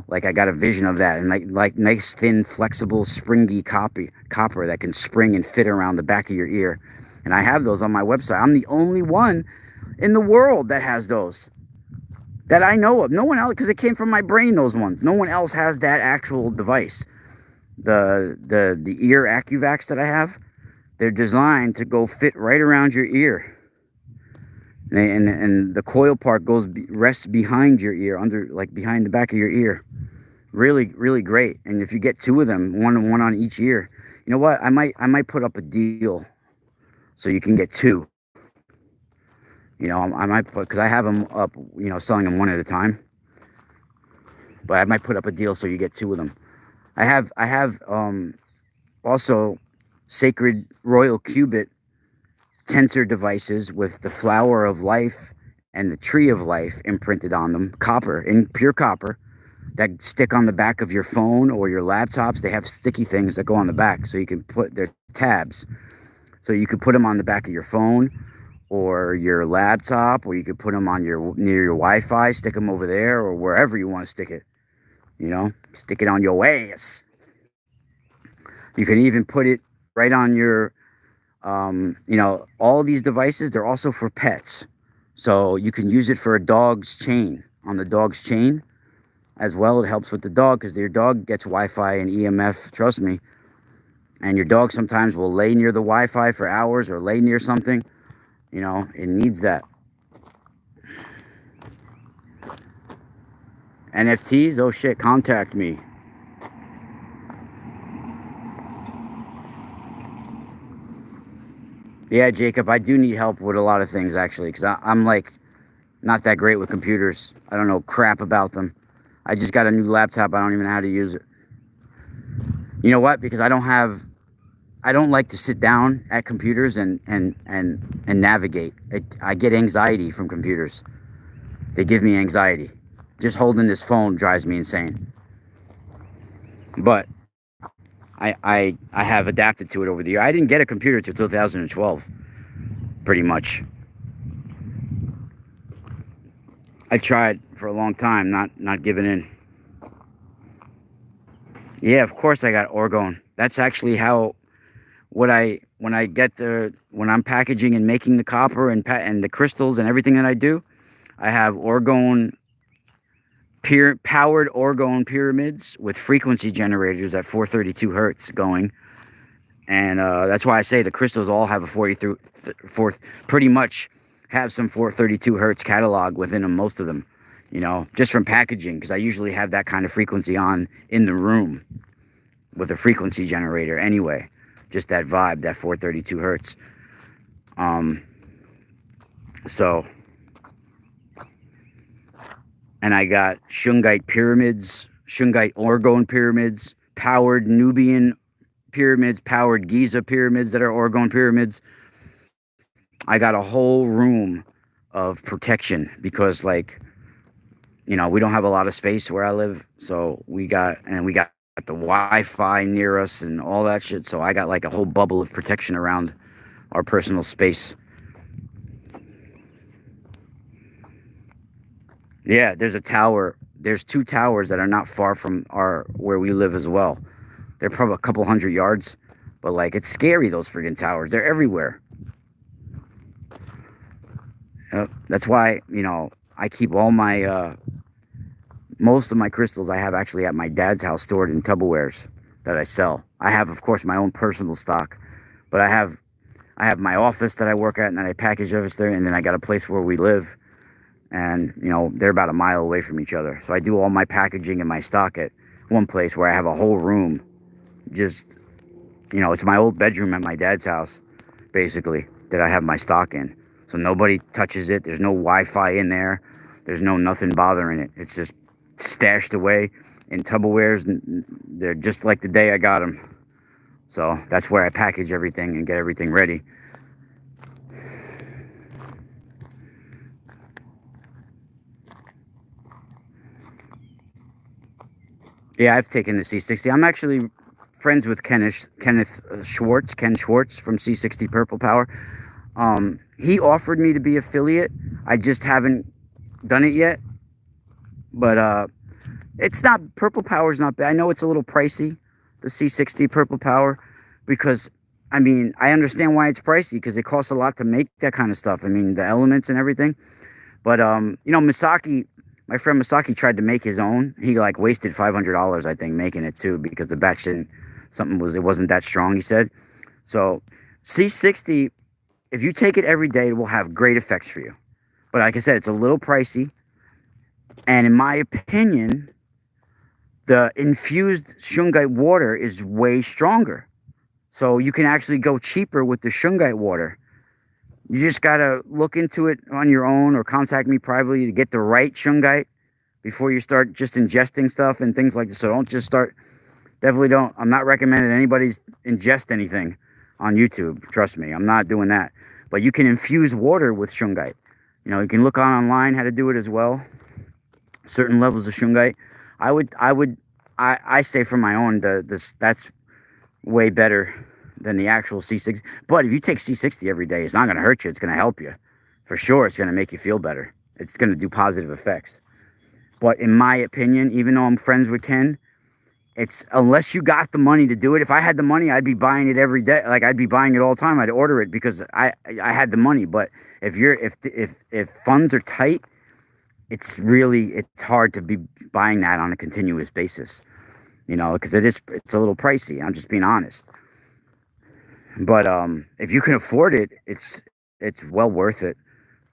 Like I got a vision of that, and like nice thin flexible springy copper that can spring and fit around the back of your ear. And I have those on my website. I'm the only one in the world that has those that I know of. No one else, because it came from my brain, those ones. No one else has that actual device. The ear AccuVacs that I have, they're designed to go fit right around your ear. And the coil part rests behind your ear, behind the back of your ear. Really, really great. And if you get two of them, one on each ear, you know what? I might put up a deal so you can get two. I might put, because I have them up, selling them one at a time. But I might put up a deal so you get two of them. I have also sacred royal cubit tensor devices with the flower of life and the tree of life imprinted on them, pure copper, that stick on the back of your phone or your laptops. They have sticky things that go on the back, so you can put their tabs. So you could put them on the back of your phone or your laptop, or you could put them on near your Wi-Fi, stick them over there, or wherever you want to stick it. Stick it on your ass. You can even put it right on your all these devices, they're also for pets. So you can use it for a dog's chain, on the dog's chain as well. It helps with the dog because your dog gets Wi-Fi and EMF, trust me. And your dog sometimes will lay near the Wi-Fi for hours or lay near something. It needs that. NFTs, oh shit, contact me. Yeah, Jacob, I do need help with a lot of things, actually, because I'm like not that great with computers. I don't know crap about them. I just got a new laptop. I don't even know how to use it. You know what? Because I don't like to sit down at computers and navigate. I get anxiety from computers. They give me anxiety. Just holding this phone drives me insane. But I have adapted to it over the year. I didn't get a computer till 2012, pretty much. I tried for a long time, not giving in. Yeah, of course I got orgone. That's actually how when I'm packaging and making the copper and the crystals and everything that I do, I have orgone powered orgone pyramids with frequency generators at 432 hertz going. And that's why I say the crystals all have pretty much have some 432 hertz catalog within them, most of them, just from packaging, because I usually have that kind of frequency on in the room with a frequency generator anyway, just that vibe, that 432 hertz. So, and I got Shungite orgone pyramids, powered Nubian pyramids, powered Giza pyramids that are orgone pyramids. I got a whole room of protection because, we don't have a lot of space where I live, so we got the Wi-Fi near us and all that shit. So I got like a whole bubble of protection around our personal space. Yeah, there's a tower. There's two towers that are not far from where we live as well. They're probably a couple 100 yards, but it's scary, those friggin' towers. They're everywhere. That's why, you know, I keep all my, most of my crystals I have actually at my dad's house stored in Tupperwares that I sell. I have, of course, my own personal stock, but I have my office that I work at and then I package everything, and then I got a place where we live, and, you know, they're about a mile away from each other. So I do all my packaging and my stock at one place where I have a whole room. Just, you know, it's my old bedroom at my dad's house, basically, that I have my stock in. So nobody touches it. There's no Wi-Fi in there. There's no nothing bothering it. It's just stashed away in Tupperwares. And they're just like the day I got them. So that's where I package everything and get everything ready. Yeah, I've taken the C60. I'm actually friends with Ken Schwartz from C60 Purple Power. He offered me to be affiliate. I just haven't done it yet. But it's not, Purple Power's not bad. I know it's a little pricey, the C60 Purple Power, because, I mean, I understand why it's pricey, because it costs a lot to make that kind of stuff. I mean, the elements and everything. But, you know, Misaki, my friend Misaki tried to make his own. He, like, wasted $500, I think, making it, too, because the batch didn't, it wasn't that strong, he said. So, C60, if you take it every day, it will have great effects for you. But like I said, it's a little pricey. And in my opinion, the infused shungite water is way stronger. So you can actually go cheaper with the shungite water. You just got to look into it on your own or contact me privately to get the right shungite before you start just ingesting stuff and things like this. So don't just start, definitely don't, I'm not recommending anybody ingest anything on YouTube. Trust me, I'm not doing that. But you can infuse water with shungite. You know, you can look online how to do it as well. Certain levels of shungite. I say for my own, that's way better than the actual C60. But if you take C60 every day, it's not going to hurt you. It's going to help you. For sure, it's going to make you feel better. It's going to do positive effects. But in my opinion, even though I'm friends with Ken, it's, unless you got the money to do it. If I had the money, I'd be buying it every day. Like, I'd be buying it all the time. I'd order it because I had the money. But if funds are tight, it's hard to be buying that on a continuous basis, you know, because it's a little pricey. I'm just being honest. But if you can afford it, it's well worth it,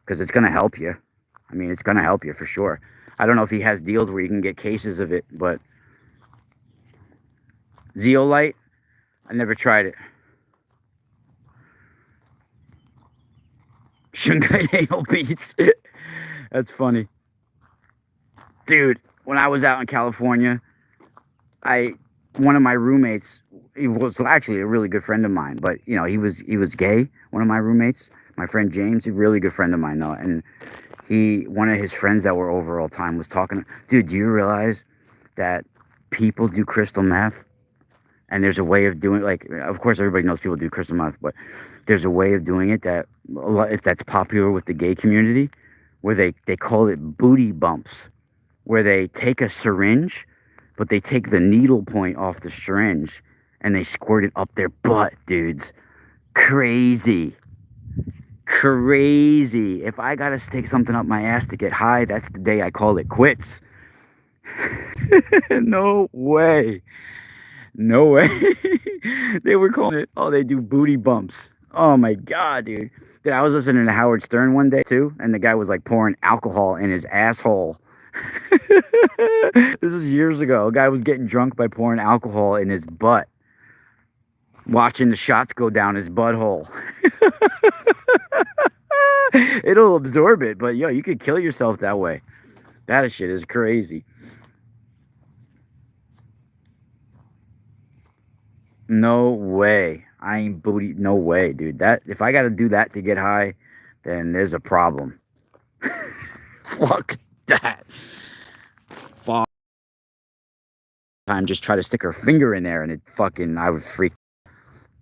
because it's going to help you. I mean, it's going to help you for sure. I don't know if he has deals where you can get cases of it, but Zeolite, I never tried it. Shungite anal beads. That's funny. Dude, when I was out in California, one of my roommates, he was actually a really good friend of mine, but, you know, he was gay, one of my roommates, my friend James, a really good friend of mine, though, and one of his friends that were over all the time was talking, dude, do you realize that people do crystal meth? And there's a way of doing, like, of course, everybody knows people do crystal meth, but there's a way of doing it that's popular with the gay community, where they call it booty bumps, where they take a syringe, but they take the needle point off the syringe and they squirt it up their butt, dudes. Crazy. If I gotta stick something up my ass to get high, that's the day I call it quits. No way. They were calling it, oh, they do booty bumps. Oh my God, dude. I was listening to Howard Stern one day too, and the guy was like pouring alcohol in his asshole. This was years ago. A guy was getting drunk by pouring alcohol in his butt, watching the shots go down his butthole. It'll absorb it, but yo, you could kill yourself that way. That shit is crazy. No way. I ain't booty. No way, dude. If I gotta do that to get high, then there's a problem. Fuck that. Fuck. Time just try to stick her finger in there and I would freak.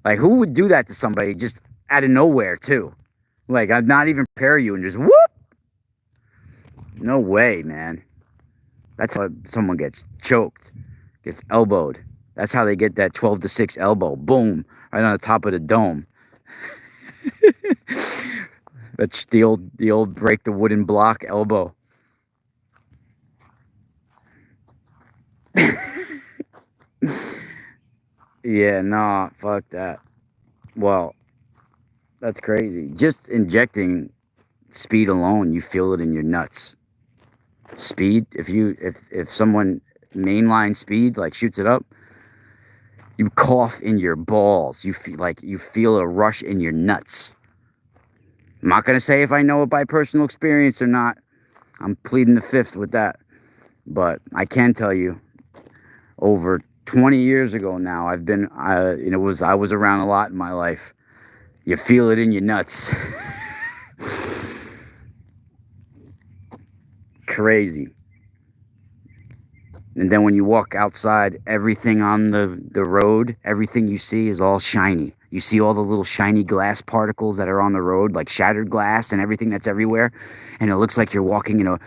Like, who would do that to somebody just out of nowhere too? Like, I'd not even prepare you and just whoop. No way, man. That's how someone gets choked, gets elbowed. That's how they get that 12-6 elbow. Boom. Right on the top of the dome. That's the old break the wooden block elbow. Yeah, nah, fuck that. Well, that's crazy. Just injecting speed alone, you feel it in your nuts. Speed, if someone mainline speed like shoots it up, you cough in your balls. You feel a rush in your nuts. I'm not gonna say if I know it by personal experience or not. I'm pleading the fifth with that. But I can tell you, over 20 years ago now, I was around a lot in my life. You feel it in your nuts. Crazy. And then when you walk outside, everything on the road, everything you see is all shiny. You see all the little shiny glass particles that are on the road, like shattered glass and everything that's everywhere. And it looks like you're walking in a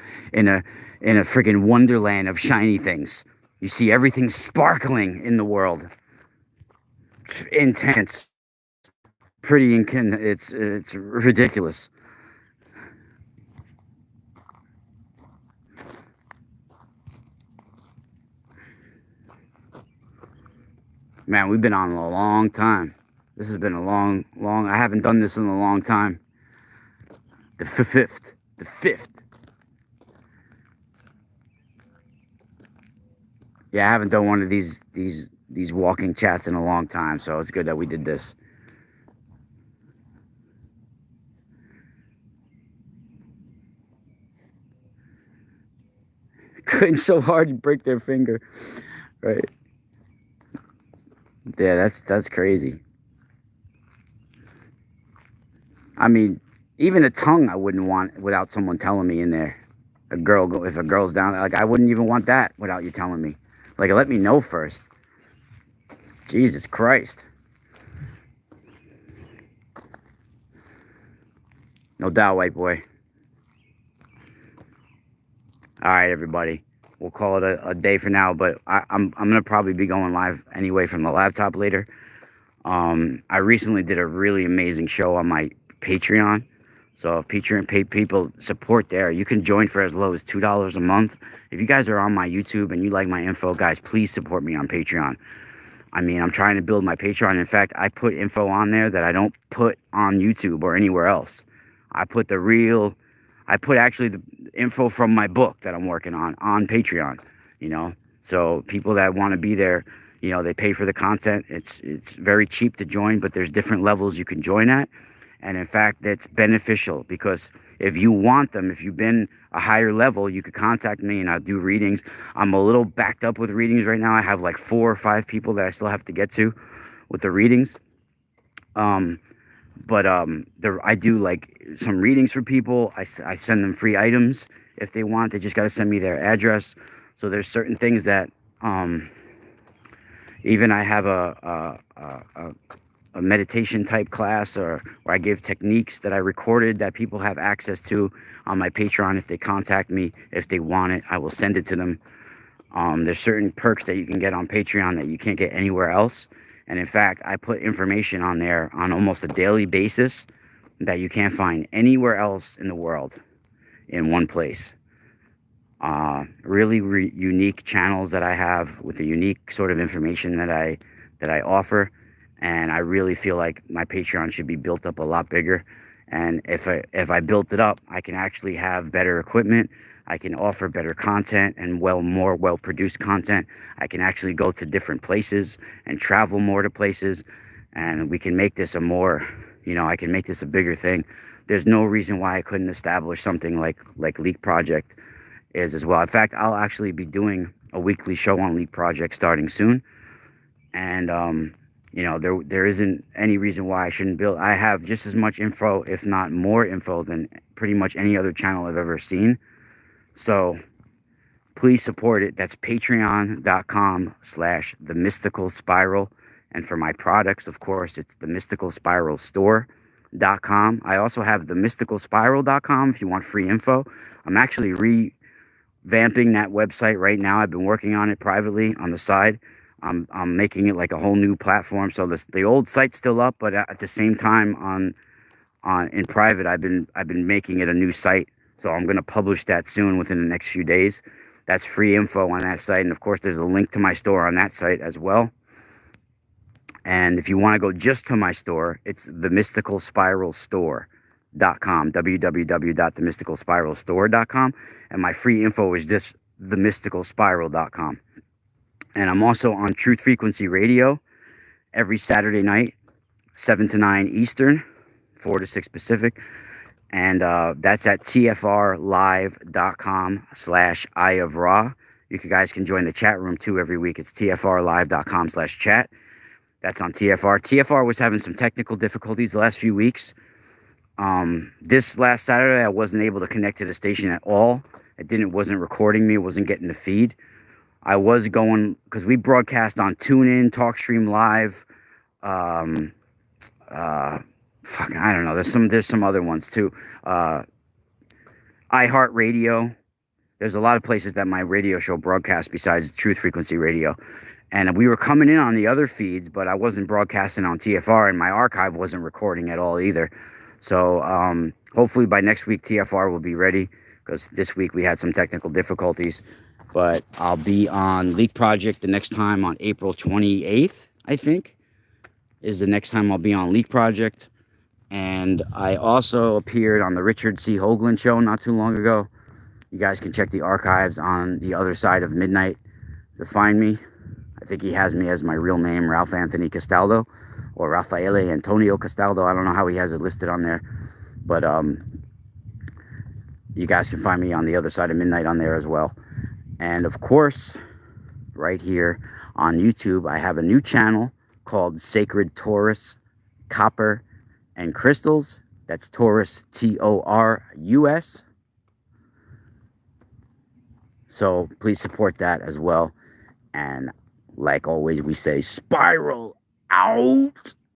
friggin' wonderland of shiny things. You see everything sparkling in the world. Intense. It's ridiculous. Man, we've been on a long time. This has been a long, I haven't done this in a long time. The fifth. Yeah, I haven't done one of these walking chats in a long time, so it's good that we did this. Clicking so hard you break their finger, right? Yeah, that's crazy. I mean, even a tongue I wouldn't want without someone telling me in there. If a girl's down, like I wouldn't even want that without you telling me. Like, let me know first. Jesus Christ. No doubt, white boy. All right, everybody. We'll call it a day for now, but I'm gonna probably be going live anyway from the laptop later. I recently did a really amazing show on my Patreon. So if people support there, you can join for as low as $2 a month. If you guys are on my YouTube and you like my info, guys, please support me on Patreon. I mean, I'm trying to build my Patreon. In fact, I put info on there that I don't put on YouTube or anywhere else. I put actually the info from my book that I'm working on Patreon, So people that want to be there, they pay for the content. It's very cheap to join, but there's different levels you can join at. And in fact, that's beneficial because if you want them, if you've been a higher level, you could contact me and I'll do readings. I'm a little backed up with readings right now. I have like 4 or 5 people that I still have to get to with the readings. I do like some readings for people. I send them free items if they want. They just got to send me their address. So there's certain things that even I have a meditation type class or where I give techniques that I recorded that people have access to on my Patreon. If they contact me, if they want it, I will send it to them. There's certain perks that you can get on Patreon that you can't get anywhere else. And in fact, I put information on there on almost a daily basis that you can't find anywhere else in the world in one place. Really unique channels that I have with the unique sort of information that I offer. And I really feel like my Patreon should be built up a lot bigger. And if I built it up, I can actually have better equipment. I can offer better content and more well-produced content. I can actually go to different places and travel more to places. And we can make this I can make this a bigger thing. There's no reason why I couldn't establish something like Leak Project is as well. In fact, I'll actually be doing a weekly show on Leak Project starting soon. And, there isn't any reason why I shouldn't build. I have just as much info, if not more info, than pretty much any other channel I've ever seen. So please support it. That's patreon.com/themysticalspiral. And for my products, of course, it's themysticalspiralstore.com. I also have themysticalspiral.com if you want free info. I'm actually revamping that website right now. I've been working on it privately on the side. I'm making it like a whole new platform. So the old site's still up, but at the same time in private. I've been making it a new site, so I'm going to publish that soon within the next few days. That's free info on that site, and of course there's a link to my store on that site as well. And if you want to go just to my store, it's themysticalspiralstore.com, www.themysticalspiralstore.com, and my free info is just themysticalspiral.com. And I'm also on Truth Frequency Radio every Saturday night, 7 to 9 Eastern, 4 to 6 Pacific. And that's at tfrlive.com/Eye of Ra. You guys can join the chat room too every week. It's tfrlive.com/chat. That's on TFR. TFR was having some technical difficulties the last few weeks. This last Saturday, I wasn't able to connect to the station at all. It wasn't recording me. It wasn't getting the feed. I was going, because we broadcast on TuneIn, TalkStream Live, I don't know. There's some other ones too. iHeartRadio. There's a lot of places that my radio show broadcasts besides Truth Frequency Radio. And we were coming in on the other feeds, but I wasn't broadcasting on TFR, and my archive wasn't recording at all either. So hopefully by next week, TFR will be ready, because this week we had some technical difficulties. But I'll be on Leak Project the next time on April 28th, I think, is the next time I'll be on Leak Project. And I also appeared on the Richard C. Hoagland show not too long ago. You guys can check the archives on the other side of midnight to find me. I think he has me as my real name, Ralph Anthony Castaldo, or Raffaele Antonio Castaldo. I don't know how he has it listed on there. But you guys can find me on the other side of midnight on there as well. And of course, right here on YouTube, I have a new channel called Sacred Taurus Copper and Crystals. That's Taurus, Taurus. So please support that as well. And like always, we say spiral out.